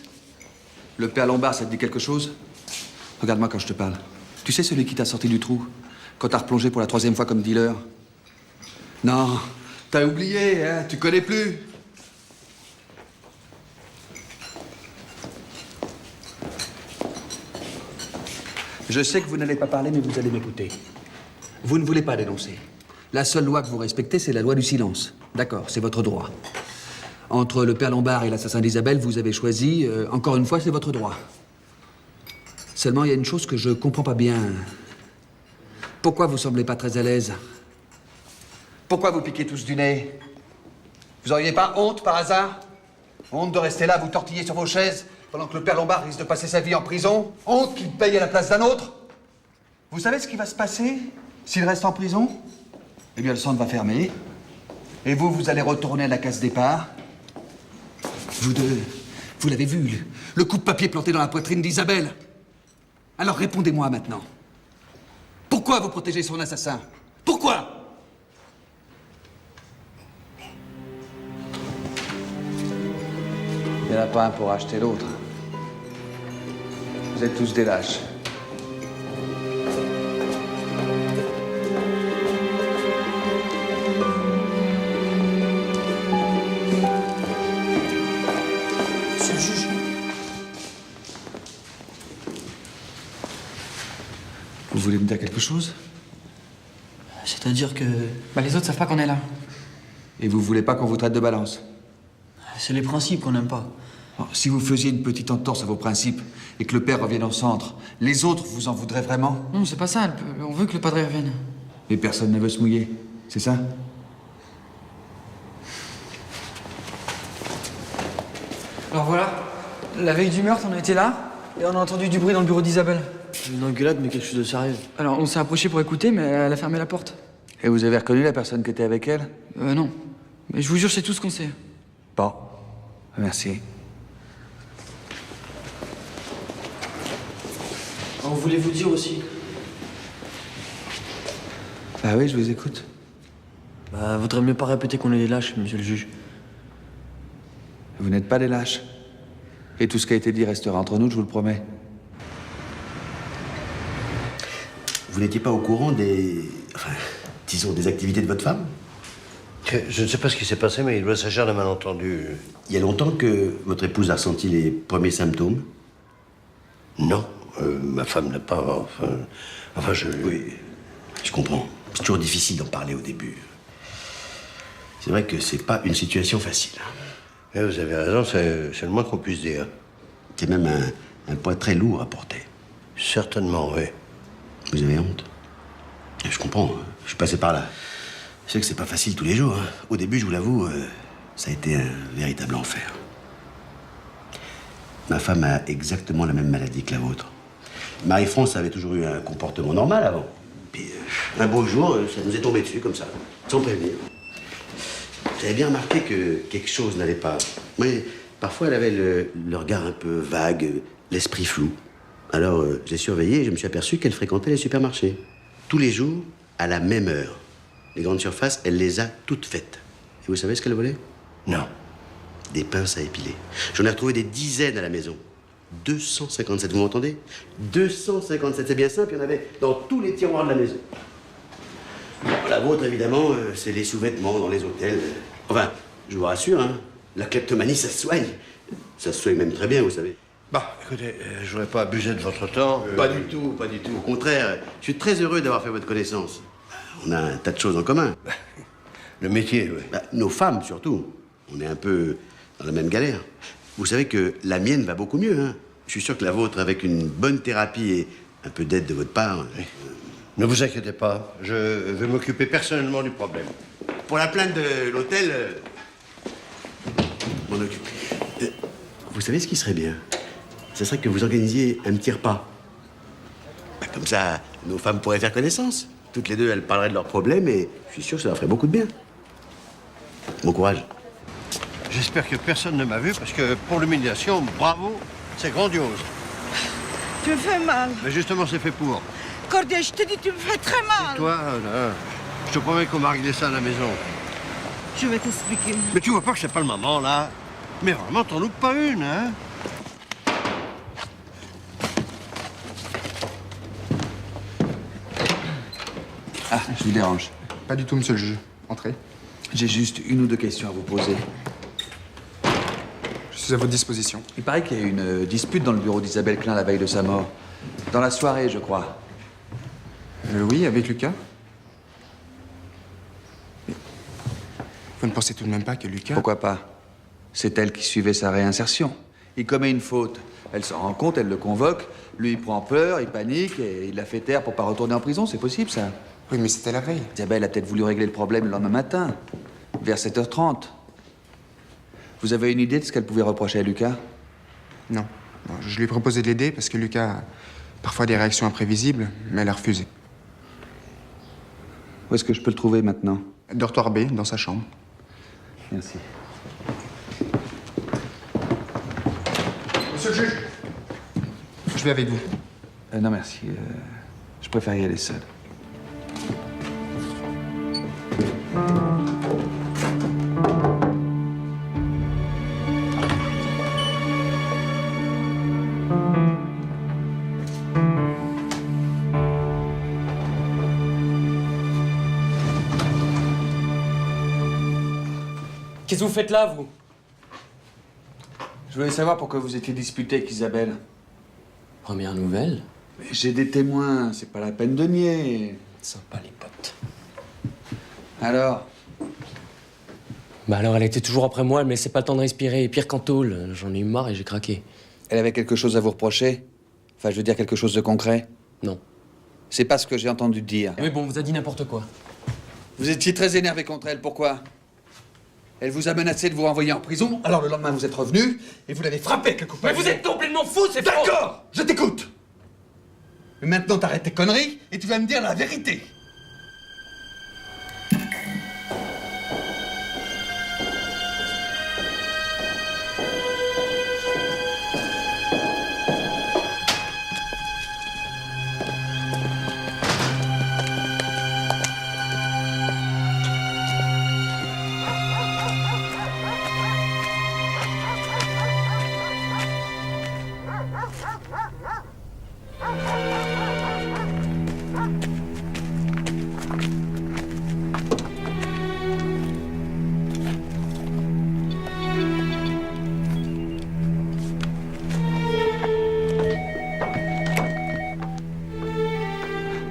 le père Lombard, ça te dit quelque chose? Regarde-moi quand je te parle. Tu sais celui qui t'a sorti du trou quand t'as replongé pour la 3e fois comme dealer? Non, t'as oublié, hein? Tu connais plus. Je sais que vous n'allez pas parler, mais vous allez m'écouter. Vous ne voulez pas dénoncer. La seule loi que vous respectez, c'est la loi du silence. D'accord, c'est votre droit. Entre le père Lombard et l'assassin d'Isabelle, vous avez choisi, encore une fois, c'est votre droit. Seulement, il y a une chose que je comprends pas bien. Pourquoi vous semblez pas très à l'aise? Pourquoi vous piquez tous du nez? Vous auriez pas honte par hasard? Honte de rester là, vous tortiller sur vos chaises, pendant que le père Lombard risque de passer sa vie en prison? Honte qu'il paye à la place d'un autre? Vous savez ce qui va se passer s'il reste en prison? Eh bien, le centre va fermer. Et vous allez retourner à la case départ. Vous deux, vous l'avez vu, le coup de papier planté dans la poitrine d'Isabelle. Alors répondez-moi maintenant. Pourquoi vous protégez son assassin? Pourquoi? Il n'y en a pas un pour acheter l'autre. Vous êtes tous des lâches. Monsieur le juge. Vous voulez me dire quelque chose? C'est-à-dire que... Bah les autres savent pas qu'on est là. Et vous voulez pas qu'on vous traite de balance? C'est les principes qu'on n'aime pas. Alors, si vous faisiez une petite entorse à vos principes et que le père revienne au centre, les autres vous en voudraient vraiment? Non, c'est pas ça. On veut que le padre revienne. Mais personne ne veut se mouiller, c'est ça? Alors voilà, la veille du meurtre, on a été là et on a entendu du bruit dans le bureau d'Isabelle. Une engueulade, mais quelque chose de sérieux. Alors on s'est approché pour écouter, mais elle a fermé la porte. Et vous avez reconnu la personne qui était avec elle? Non. Mais je vous jure, c'est tout ce qu'on sait. Bon, merci. On voulait vous dire aussi. Bah oui, je vous écoute. Bah, vaudrait mieux pas répéter qu'on est des lâches, monsieur le juge. Vous n'êtes pas des lâches. Et tout ce qui a été dit restera entre nous, je vous le promets. Vous n'étiez pas au courant des... Enfin, disons, des activités de votre femme? Je ne sais pas ce qui s'est passé, mais il doit s'agir d'un malentendu. Il y a longtemps que votre épouse a ressenti les premiers symptômes? Non, ma femme n'a pas... Enfin, Oui, je comprends. C'est toujours difficile d'en parler au début. C'est vrai que c'est pas une situation facile. Et vous avez raison, c'est le moins qu'on puisse dire. C'est même un poids très lourd à porter. Certainement, oui. Vous avez honte? Je comprends, je suis passé par là. Je sais que c'est pas facile tous les jours. Hein. Au début, je vous l'avoue, ça a été un véritable enfer. Ma femme a exactement la même maladie que la vôtre. Marie-France avait toujours eu un comportement normal avant. Puis, un beau jour, ça nous est tombé dessus, comme ça, sans prévenir. J'avais bien remarqué que quelque chose n'allait pas. Mais parfois, elle avait le regard un peu vague, l'esprit flou. Alors, j'ai surveillé et je me suis aperçu qu'elle fréquentait les supermarchés. Tous les jours, à la même heure. Les grandes surfaces, elle les a toutes faites. Et vous savez ce qu'elle volait? Non. Des pinces à épiler. J'en ai retrouvé des dizaines à la maison. 257, vous m'entendez? 257, c'est bien simple, il y en avait dans tous les tiroirs de la maison. La vôtre, évidemment, c'est les sous-vêtements dans les hôtels. Enfin, je vous rassure, hein, la kleptomanie, ça se soigne. Ça se soigne même très bien, vous savez. Bah, écoutez, je voudrais pas abuser de votre temps. Pas du tout, pas du tout. Au contraire, je suis très heureux d'avoir fait votre connaissance. On a un tas de choses en commun. Le métier, oui. Bah, nos femmes, surtout. On est un peu dans la même galère. Vous savez que la mienne va beaucoup mieux, hein. Je suis sûr que la vôtre, avec une bonne thérapie et un peu d'aide de votre part... Oui. Ne vous inquiétez pas, je vais m'occuper personnellement du problème. Pour la plainte de l'hôtel, m'en occupe. Vous savez ce qui serait bien? Ce serait que vous organisiez un petit repas. Bah, comme ça, nos femmes pourraient faire connaissance. Toutes les deux, elles parleraient de leurs problèmes et je suis sûr que ça leur ferait beaucoup de bien. Bon courage. J'espère que personne ne m'a vu, parce que pour l'humiliation, bravo, c'est grandiose. Tu me fais mal. Mais justement, c'est fait pour. Cordia, je te dis, tu me fais très mal. Et toi, là, je te promets qu'on va régler ça à la maison. Je vais t'expliquer. Mais tu vois pas que c'est pas le moment, là? Mais vraiment, t'en loupes pas une, hein? Ah, je vous dérange. Pas du tout, monsieur le juge. Entrez. J'ai juste une ou deux questions à vous poser. Je suis à votre disposition. Il paraît qu'il y a eu une dispute dans le bureau d'Isabelle Klein la veille de sa mort. Dans la soirée, je crois. Oui, avec Lucas. Mais vous ne pensez tout de même pas que Lucas... Pourquoi pas? C'est elle qui suivait sa réinsertion. Il commet une faute. Elle s'en rend compte, elle le convoque. Lui, il prend peur, il panique et il la fait taire pour pas retourner en prison. C'est possible, ça? Oui, mais c'était la veille. Isabelle a peut-être voulu régler le problème le lendemain matin, vers 7h30. Vous avez une idée de ce qu'elle pouvait reprocher à Lucas? Non. Bon, je lui ai proposé de l'aider parce que Lucas a parfois des réactions imprévisibles, mais elle a refusé. Où est-ce que je peux le trouver maintenant? Dortoir B, dans sa chambre. Merci. Monsieur le juge! Je vais avec vous. Non, merci. Je préfère y aller seul. Qu'est-ce que vous faites là, vous? Je voulais savoir pourquoi vous étiez disputé avec Isabelle. Première nouvelle. Mais j'ai des témoins, c'est pas la peine de nier. Sympa, les potes. Alors? Bah alors, elle était toujours après moi, elle me laissait pas le temps de respirer. Et pire qu'en tôle, j'en ai eu marre et j'ai craqué. Elle avait quelque chose à vous reprocher? Enfin, je veux dire quelque chose de concret? Non. C'est pas ce que j'ai entendu dire. Mais bon, on vous a dit n'importe quoi. Vous étiez très énervé contre elle, pourquoi? Elle vous a menacé de vous renvoyer en prison, alors le lendemain vous êtes revenu et vous l'avez frappé avec le coupable. Mais vous êtes complètement fou, c'est faux! D'accord, je t'écoute. Mais maintenant t'arrêtes tes conneries et tu vas me dire la vérité.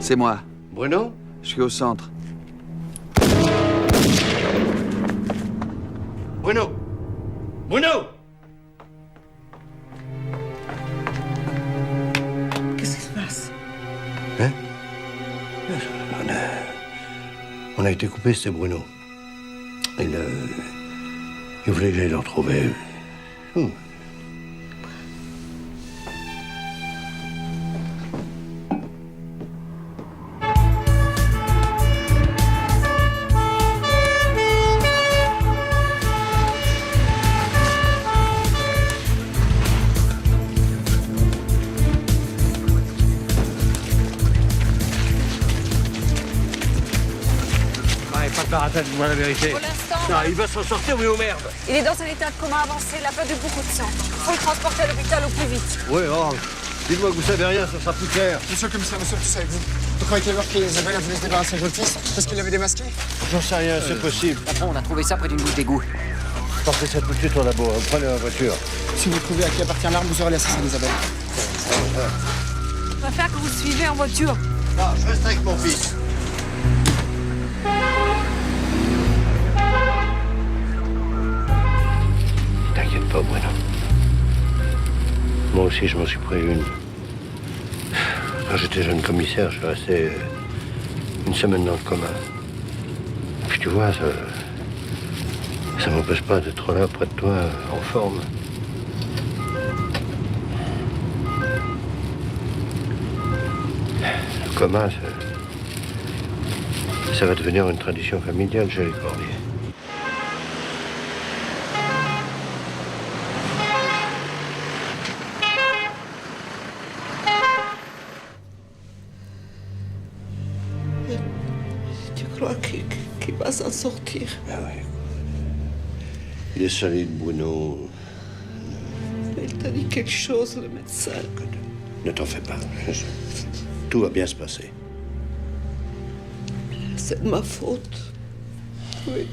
C'est moi. Bruno? Je suis au centre. Bruno! Bruno! Qu'est-ce qui se passe? Hein? On a été coupé, c'était Bruno. Il voulait que j'aille le retrouver. Attends, dis-moi la vérité. Pour l'instant, Non, il va s'en sortir, oui, oh merde. il est dans un état de coma avancé, il a perdu beaucoup de sang. Faut le transporter à l'hôpital au plus vite. Oui, oh, dites-moi que vous savez rien, ça sera plus clair. Monsieur le commissaire, monsieur, tout ça avec vous. Vous croyez qu'elle qu'Isabelle a voulu se débarrasser de votre fils parce qu'il l'avait démasqué? J'en sais rien, c'est possible. Patron, on a trouvé ça près d'une bouche d'égout. Portez ça tout de suite au labo, prenez la voiture. Si vous trouvez à qui appartient l'arme, vous aurez l'assassin d'Isabelle. Je préfère que vous suivez en voiture. Non, je reste avec mon fils. T'inquiète pas, Bruno. Moi aussi, je m'en suis pris une. Quand j'étais jeune commissaire, je suis resté une semaine dans le coma. Puis tu vois, ça m'empêche pas d'être là près de toi, en forme. Le coma, ça va devenir une tradition familiale chez les Cordiers. Tu crois qu'il va s'en sortir? Ah oui. Il est solide, Bruno. Il t'a dit quelque chose, le médecin. Ne t'en fais pas. Tout va bien se passer. C'est de ma faute. Oui.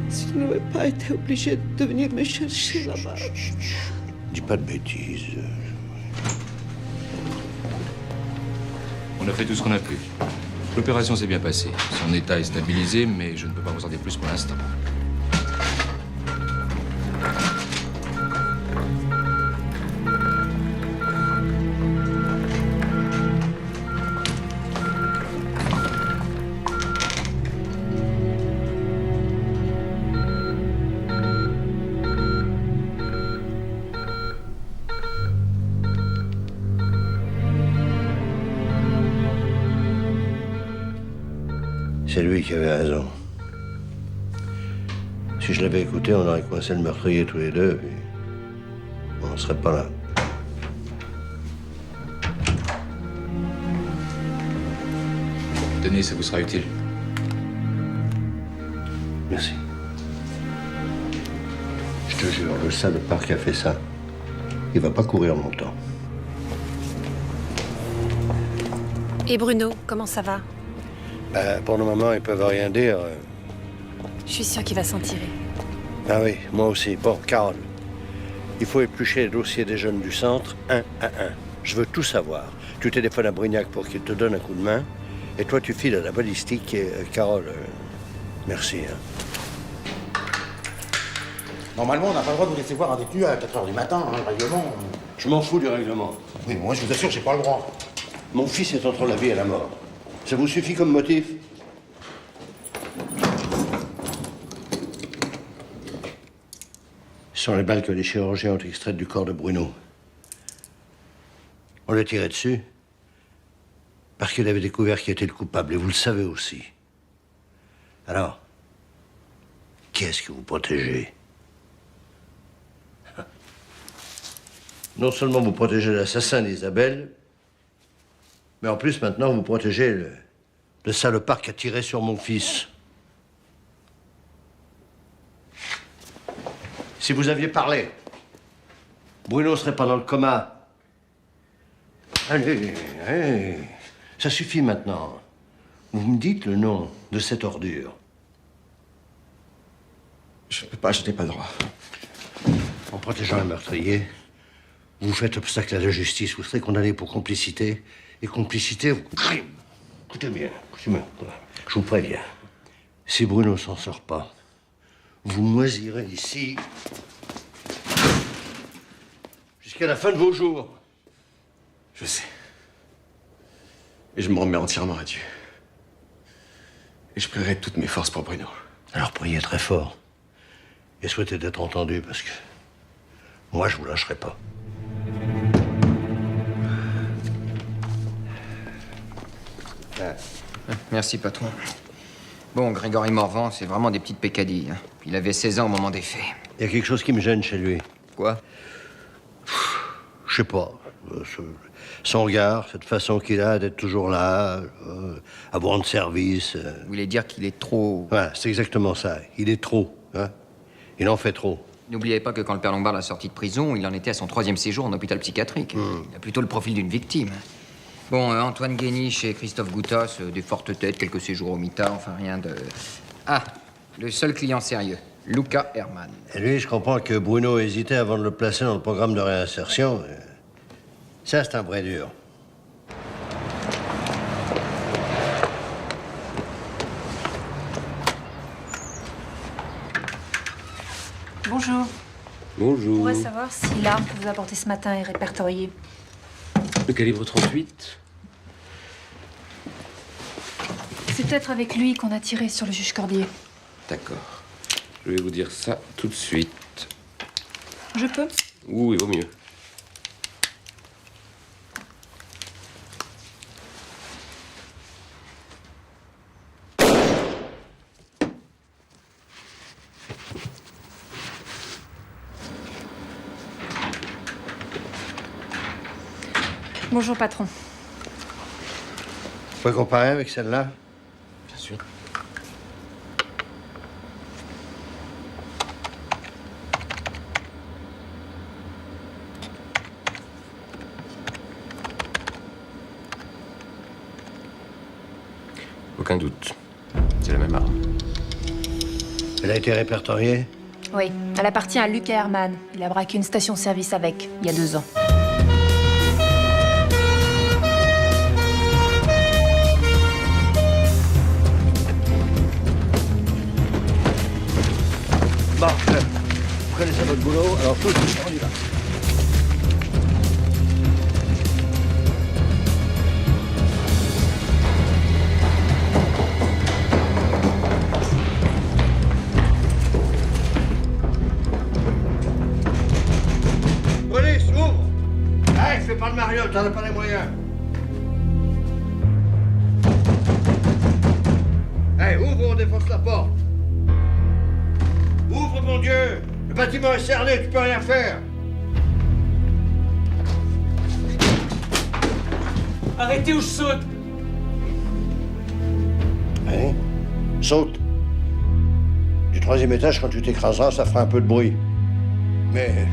Si tu n'avais pas été obligé de venir me chercher là-bas. Dis pas de bêtises. On a fait tout ce qu'on a pu. L'opération s'est bien passée. Son état est stabilisé, mais je ne peux pas vous en dire plus pour l'instant. C'est lui qui avait raison. Si je l'avais écouté, on aurait coincé le meurtrier tous les deux, puis on n'en serait pas là. Tenez, ça vous sera utile. Merci. Je te jure, le salopard qui a fait ça, il va pas courir longtemps. Et Bruno, comment ça va? Pour le moment, ils peuvent rien dire. Je suis sûre qu'il va s'en tirer. Ah oui, moi aussi. Bon, Carole, il faut éplucher les dossiers des jeunes du centre, un à un. Je veux tout savoir. Tu téléphones à Brignac pour qu'il te donne un coup de main, et toi, tu files à la balistique et... Carole, merci. Hein. Normalement, on n'a pas le droit de vous laisser voir un détenu à 4 h du matin, hein, le règlement. Je m'en fous du règlement. Oui, moi, je vous assure, j'ai pas le droit. Mon fils est entre la vie et la mort. Ça vous suffit comme motif? Ce sont les balles que les chirurgiens ont extraites du corps de Bruno. On l'a tiré dessus parce qu'il avait découvert qui était le coupable, et vous le savez aussi. Alors, qui est-ce que vous protégez? Non seulement vous protégez l'assassin d'Isabelle, mais en plus, maintenant, vous protégez le salopard qui a tiré sur mon fils. Si vous aviez parlé, Bruno serait pas dans le coma. Allez, allez, ça suffit maintenant. Vous me dites le nom de cette ordure. Je peux pas, je n'ai pas le droit. En protégeant un meurtrier, vous faites obstacle à la justice. Vous serez condamné pour complicité. Et complicité, vous... Écoutez bien, je vous préviens. Si Bruno s'en sort pas, vous moisirez ici jusqu'à la fin de vos jours. Je sais. Et je me remets entièrement à Dieu. Et je prierai de toutes mes forces pour Bruno. Alors priez très fort. Et souhaitez d'être entendu, parce que moi, je vous lâcherai pas. Merci, patron. Bon, Grégory Morvan, c'est vraiment des petites pécadilles. Hein. Il avait 16 ans au moment des faits. Il y a quelque chose qui me gêne chez lui. Quoi? Je sais pas. Son regard, cette façon qu'il a d'être toujours là, à vous rendre service. Vous voulez dire qu'il est trop... Voilà, c'est exactement ça. Il est trop. Hein? Il en fait trop. N'oubliez pas que quand le père Lombard l'a sorti de prison, il en était à son 3e séjour en hôpital psychiatrique. Il a plutôt le profil d'une victime. Bon, Antoine Guéniche et Christophe Goutas, des fortes têtes, quelques séjours au mitard, enfin rien de... Ah, le seul client sérieux, Luca Hermann. Et lui, je comprends que Bruno hésitait avant de le placer dans le programme de réinsertion. Ça, c'est un vrai dur. Bonjour. Bonjour. On pourrait savoir si l'arme que vous apportez ce matin est répertoriée. Le calibre 38. C'est peut-être avec lui qu'on a tiré sur le juge Cordier. D'accord. Je vais vous dire ça tout de suite. Je peux? Oui, il vaut mieux. Bonjour, patron. Vous pouvez comparer avec celle-là? Bien sûr. Aucun doute. C'est la même arme. Elle a été répertoriée? Oui, elle appartient à Luca Hermann. Il a braqué une station-service avec, il y a 2 ans. Bon, vous connaissez votre boulot, alors tous, on y va. Police, ouvre! Hey, fais pas le Mario, t'en as pas les moyens. Hey, Dieu! Le bâtiment est cerné, tu peux rien faire! Arrêtez ou je saute. Hein? Saute. Du 3e étage, quand tu t'écraseras, ça fera un peu de bruit. Mais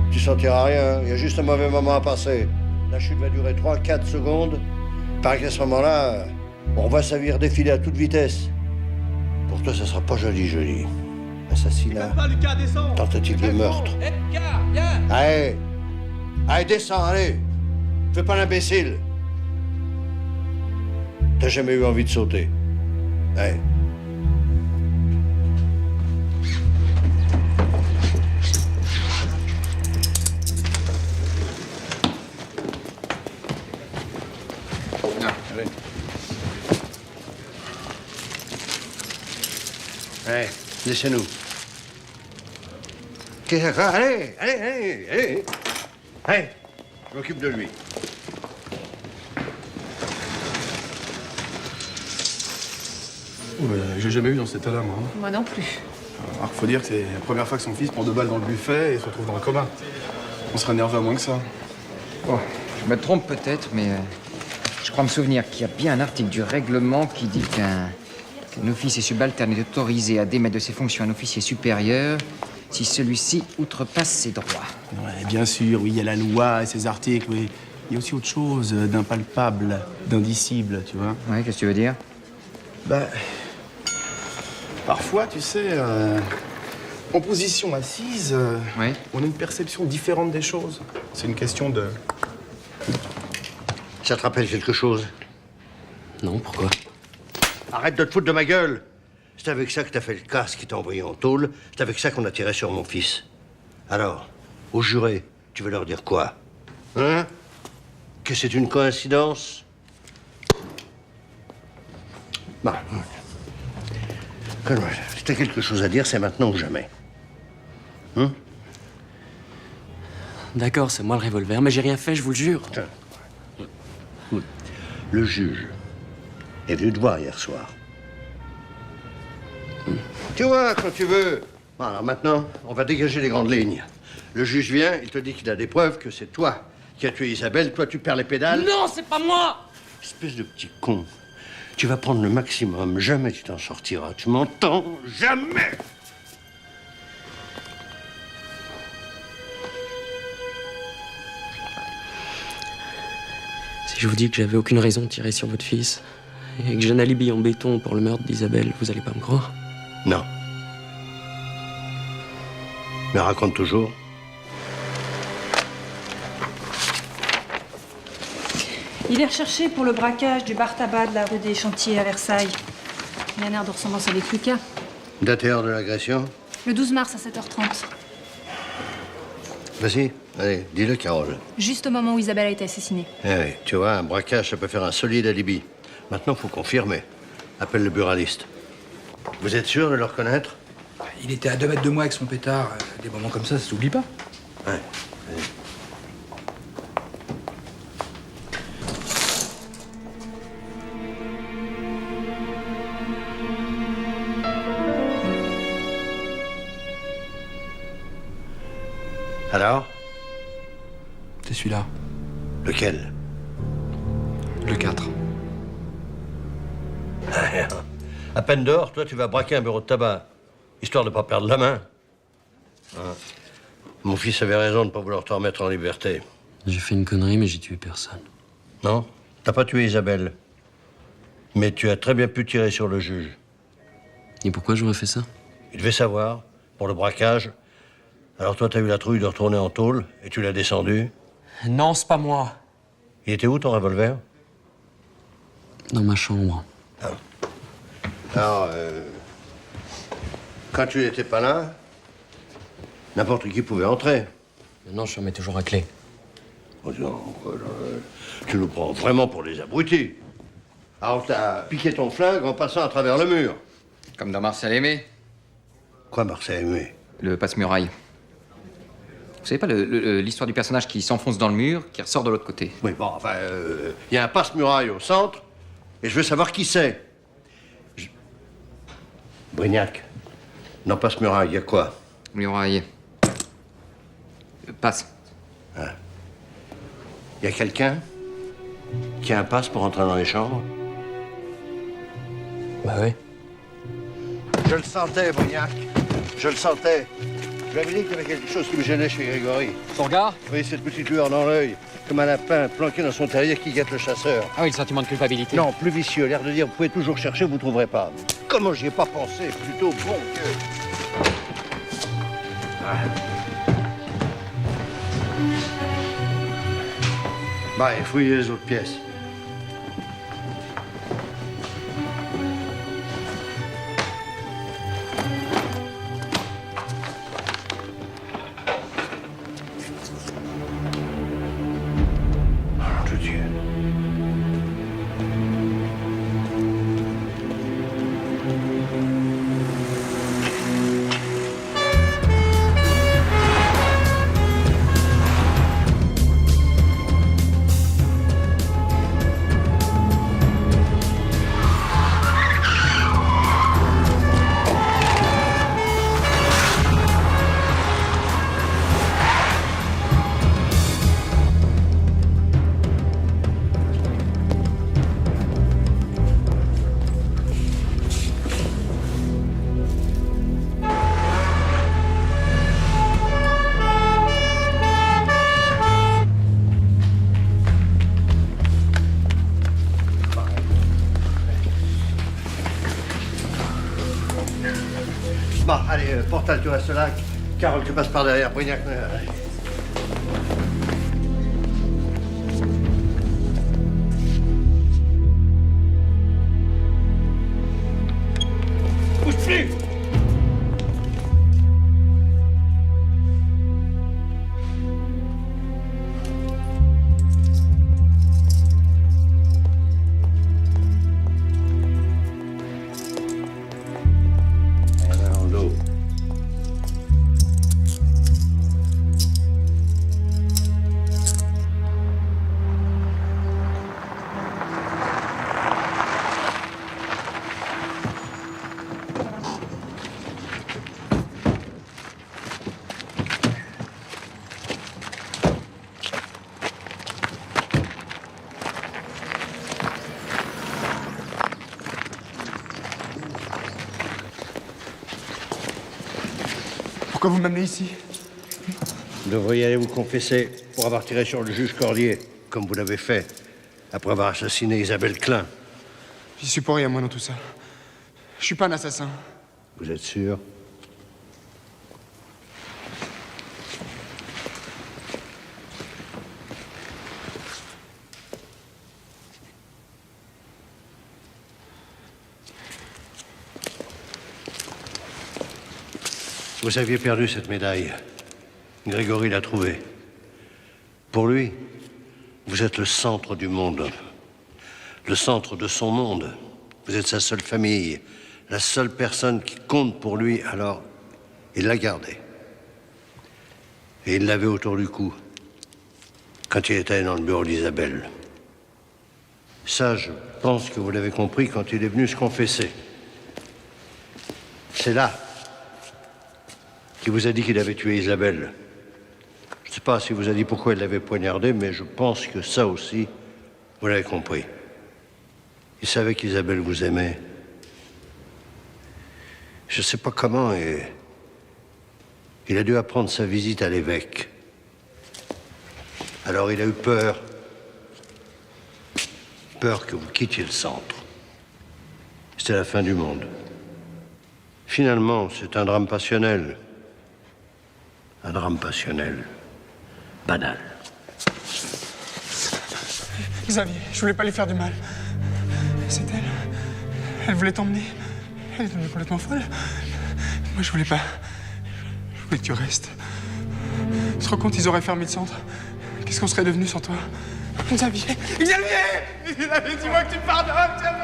tu sentiras rien, il y a juste un mauvais moment à passer. La chute va durer 3-4 secondes. Il paraît qu'à ce moment-là, on va s'avenir défiler à toute vitesse. Pour toi, ça sera pas joli. Assassinat. Tentative de meurtre. Allez! Allez, descends, allez! Fais pas l'imbécile! T'as jamais eu envie de sauter? Allez. Allez. Allez, laissez-nous. Allez! Allez, je m'occupe de lui. J'ai jamais eu dans cet état-là, moi. Moi non plus. Alors, faut dire que c'est la première fois que son fils prend 2 balles dans le buffet et se retrouve dans le coma. On serait énervé à moins que ça. Bon, je me trompe peut-être, mais je crois me souvenir qu'il y a bien un article du règlement qui dit qu'un officier subalterne est autorisé à démettre de ses fonctions un officier supérieur si celui-ci outrepasse ses droits. Ouais, bien sûr, oui, il y a la loi et ses articles, oui. Il y a aussi autre chose d'impalpable, d'indicible, tu vois. Ouais, qu'est-ce que tu veux dire? Bah, parfois, tu sais, en position assise, on a une perception différente des choses. C'est une question de... Ça te rappelle quelque chose? Non, pourquoi? Arrête de te foutre de ma gueule! C'est avec ça que t'as fait le casse qui t'a envoyé en tôle. C'est avec ça qu'on a tiré sur mon fils. Alors, aux jurés, tu veux leur dire quoi? Hein? Que c'est une coïncidence? Bon. Si t'as quelque chose à dire, c'est maintenant ou jamais. Hein? D'accord, c'est moi le revolver, mais j'ai rien fait, je vous le jure. Le juge est venu te voir hier soir. Tu vois, quand tu veux. Bon, alors maintenant, on va dégager les grandes lignes. Le juge vient, il te dit qu'il a des preuves que c'est toi qui as tué Isabelle. Toi, tu perds les pédales. Non, c'est pas moi! Espèce de petit con. Tu vas prendre le maximum. Jamais tu t'en sortiras. Tu m'entends? Jamais! Si je vous dis que j'avais aucune raison de tirer sur votre fils, et que j'ai un alibi en béton pour le meurtre d'Isabelle, vous allez pas me croire? Non. Mais raconte toujours. Il est recherché pour le braquage du bar tabac de la rue des Chantiers à Versailles. Il a un air de ressemblance avec Lucas. Date et heure de l'agression? Le 12 mars à 7h30. Vas-y, allez, dis-le, Carole. Juste au moment où Isabelle a été assassinée. Eh oui, tu vois, un braquage, ça peut faire un solide alibi. Maintenant, faut confirmer. Appelle le buraliste. Vous êtes sûr de le reconnaître? Il était à 2 mètres de moi avec son pétard. Des moments comme ça s'oublie pas. Ouais. Alors? C'est celui-là. Lequel? Le 4. À peine dehors, toi, tu vas braquer un bureau de tabac, histoire de pas perdre la main. Hein. Mon fils avait raison de ne pas vouloir te remettre en liberté. J'ai fait une connerie, mais j'ai tué personne. Non, t'as pas tué Isabelle. Mais tu as très bien pu tirer sur le juge. Et pourquoi j'aurais fait ça? Il devait savoir, pour le braquage. Alors toi, t'as eu la trouille de retourner en tôle et tu l'as descendu. Non, c'est pas moi. Il était où ton revolver? Dans ma chambre. Ah. Alors, quand tu n'étais pas là, n'importe qui pouvait entrer. Maintenant, je remets toujours à clé. Oh non, tu nous prends vraiment pour des abrutis. Alors t'as piqué ton flingue en passant à travers le mur. Comme dans Marcel Aimé. Quoi, Marcel Aimé? Le passe-muraille. Vous savez pas l'histoire du personnage qui s'enfonce dans le mur, qui ressort de l'autre côté? Oui, bon, enfin, il y a un passe-muraille au centre, et je veux savoir qui c'est. Brignac, dans passe-muraille, il y a quoi? Muraille. Passe. Il y a quelqu'un qui a un passe pour entrer dans les chambres? Bah oui. Je le sentais, Brignac. Je le sentais. Je lui avais dit qu'il y avait quelque chose qui me gênait chez Grégory. Son regard? Oui, cette petite lueur dans l'œil, comme un lapin planqué dans son terrier qui guette le chasseur. Ah oui, le sentiment de culpabilité. Non, plus vicieux, l'air de dire, vous pouvez toujours chercher, vous ne trouverez pas. Comment j'y ai pas pensé? Plutôt bon que... Bah, et fouillez les autres pièces. Oh, Dieu. Bon, allez, Portal, tu restes là. Carole, tu passes par derrière. Brignac, Bouge plus! Pourquoi vous m'amenez ici? vous devriez aller vous confesser pour avoir tiré sur le juge Cordier, comme vous l'avez fait, après avoir assassiné Isabelle Klein. J'y suis pour rien, moi, dans tout ça. Je suis pas un assassin. Vous êtes sûr? Vous aviez perdu cette médaille. Grégory l'a trouvée. Pour lui, vous êtes le centre du monde. Le centre de son monde. Vous êtes sa seule famille. La seule personne qui compte pour lui, alors il l'a gardée. Et il l'avait autour du cou. Quand il était dans le bureau d'Isabelle. Ça, je pense que vous l'avez compris quand il est venu se confesser. C'est là qu'il vous a dit qu'il avait tué Isabelle. Je ne sais pas s'il vous a dit pourquoi il l'avait poignardée, mais je pense que ça aussi, vous l'avez compris. Il savait qu'Isabelle vous aimait. Je ne sais pas comment, et il a dû apprendre sa visite à l'évêque. Alors il a eu peur. Peur que vous quittiez le centre. C'était la fin du monde. Finalement, c'est un drame passionnel. Un drame passionnel. Banal. Xavier, je voulais pas lui faire du mal. C'est elle. Elle voulait t'emmener. Elle est devenue complètement folle. Moi, je voulais pas. Je voulais que tu restes. Tu te rends compte, ils auraient fermé le centre. Qu'est-ce qu'on serait devenu sans toi? Xavier! Xavier! Xavier, dis-moi que tu pardonnes, Xavier!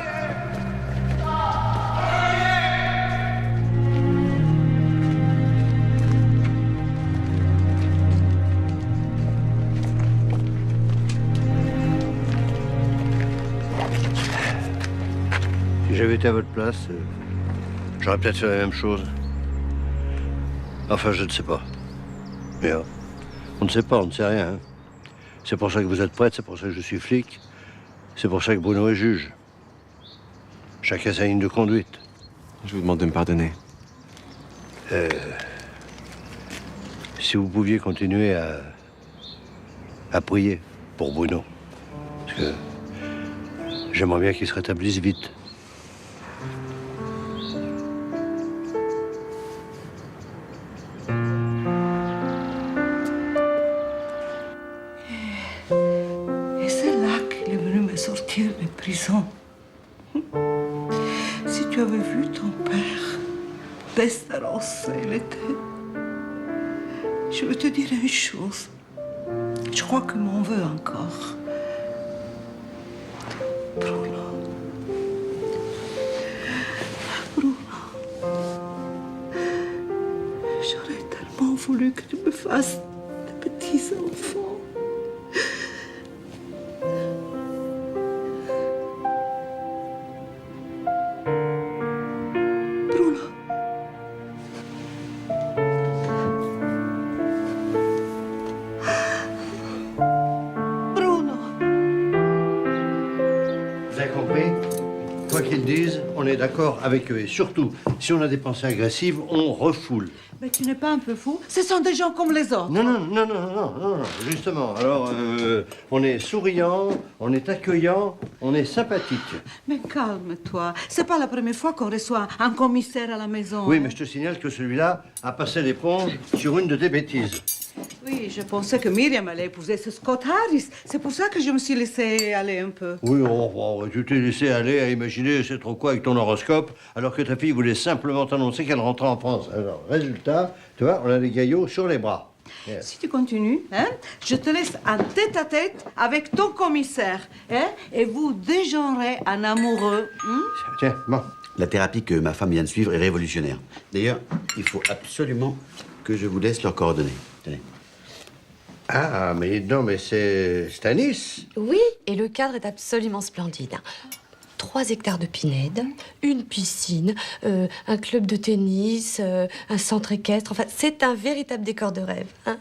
Si j'avais été à votre place, j'aurais peut-être fait la même chose. Enfin, je ne sais pas. Mais on ne sait pas, on ne sait rien. Hein. C'est pour ça que vous êtes prêtre, c'est pour ça que je suis flic. C'est pour ça que Bruno est juge. Chacun sa ligne de conduite. Je vous demande de me pardonner. Si vous pouviez continuer à prier pour Bruno. Parce que j'aimerais bien qu'il se rétablisse vite. Et c'est là qu'il est venu me sortir de prison. Si tu avais vu ton père, déstarancé il était. Je veux te dire une chose. Je crois qu'il m'en veut encore. Bruno. Bruno. J'aurais tellement voulu que tu me fasses des petits enfants. Bruno. Bruno. Vous avez compris? Quoi qu'ils disent, on est d'accord avec eux. Et surtout, si on a des pensées agressives, on refoule. Mais tu n'es pas un peu fou? Ce sont des gens comme les autres. Non, justement. Alors, on est souriant, on est accueillant, on est sympathique. Mais calme-toi. C'est pas la première fois qu'on reçoit un commissaire à la maison. Oui, hein. mais je te signale que celui-là a passé l'éponge sur une de tes bêtises. Oui, je pensais que Myriam allait épouser ce Scott Harris. C'est pour ça que je me suis laissée aller un peu. Oui, tu t'es laissé aller à imaginer c'est trop quoi avec ton horoscope, alors que ta fille voulait simplement t'annoncer qu'elle rentrait en France. Alors, résultat, tu vois, on a des gaillots sur les bras. Yes. Si tu continues, hein, je te laisse un tête-à-tête avec ton commissaire, hein, et vous dégenrez un amoureux. Hein? Tiens, bon. La thérapie que ma femme vient de suivre est révolutionnaire. D'ailleurs, il faut absolument que je vous laisse leurs coordonnées. Tenez. Ah, mais non, mais c'est à Nice. Oui, et le cadre est absolument splendide. 3 hectares de pinèdes, une piscine, un club de tennis, un centre équestre. Enfin, c'est un véritable décor de rêve. Hein.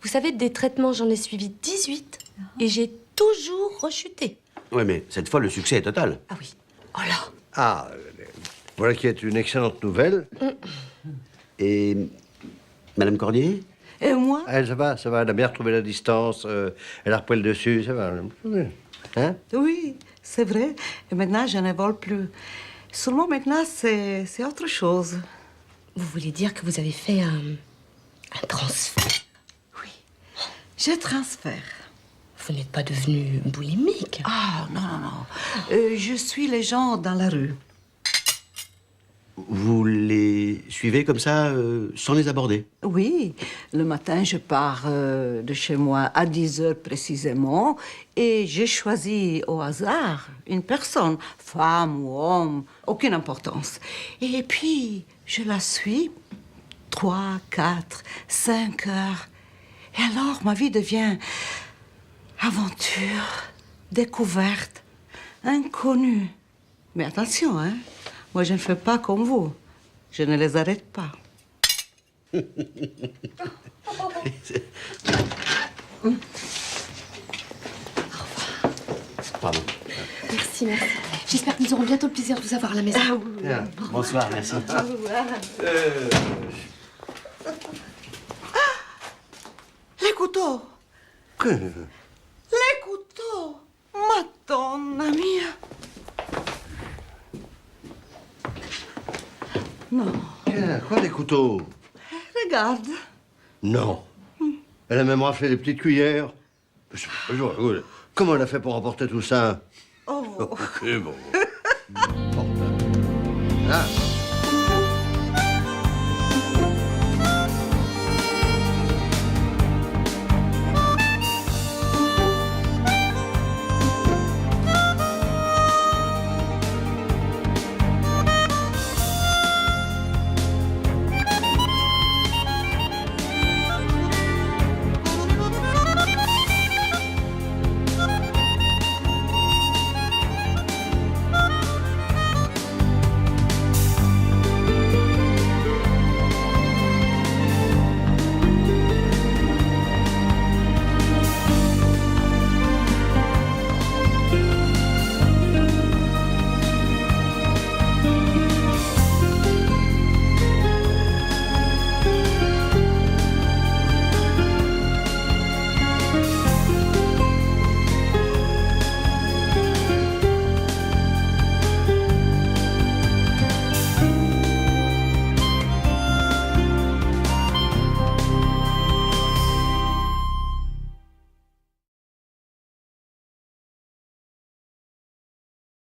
Vous savez, des traitements, j'en ai suivi 18 et j'ai toujours rechuté. Oui, mais cette fois, le succès est total. Ah oui. Oh là. Ah, voilà qui est une excellente nouvelle. Et Madame Cordier? Et moi? Elle, ça va, elle a bien retrouvé la distance, elle a repris le dessus, ça va. Hein? Oui, c'est vrai. Et maintenant, je ne vole plus. Seulement maintenant, c'est autre chose. Vous voulez dire que vous avez fait un transfert? Oui, je transfère. Vous n'êtes pas devenu boulimique? Ah, non. Je suis les gens dans la rue. Vous les suivez comme ça, sans les aborder? Oui, le matin, je pars de chez moi à 10 heures précisément et j'ai choisi au hasard une personne, femme ou homme, aucune importance. Et puis, je la suis 3, 4, 5 heures. Et alors, ma vie devient aventure, découverte, inconnue. Mais attention, hein, moi, je ne fais pas comme vous. Je ne les arrête pas. Pardon. Merci. J'espère que nous aurons bientôt le plaisir de vous avoir à la maison. Ah oui. Bien. Bonsoir, merci. Au revoir. Les couteaux. Que... Les couteaux. Madonna mia. Non. Tiens, quoi les couteaux? Regarde. Non. Elle a même raflé les petites cuillères. Comment elle a fait pour emporter tout ça? Oh. Ok, bon. Ah.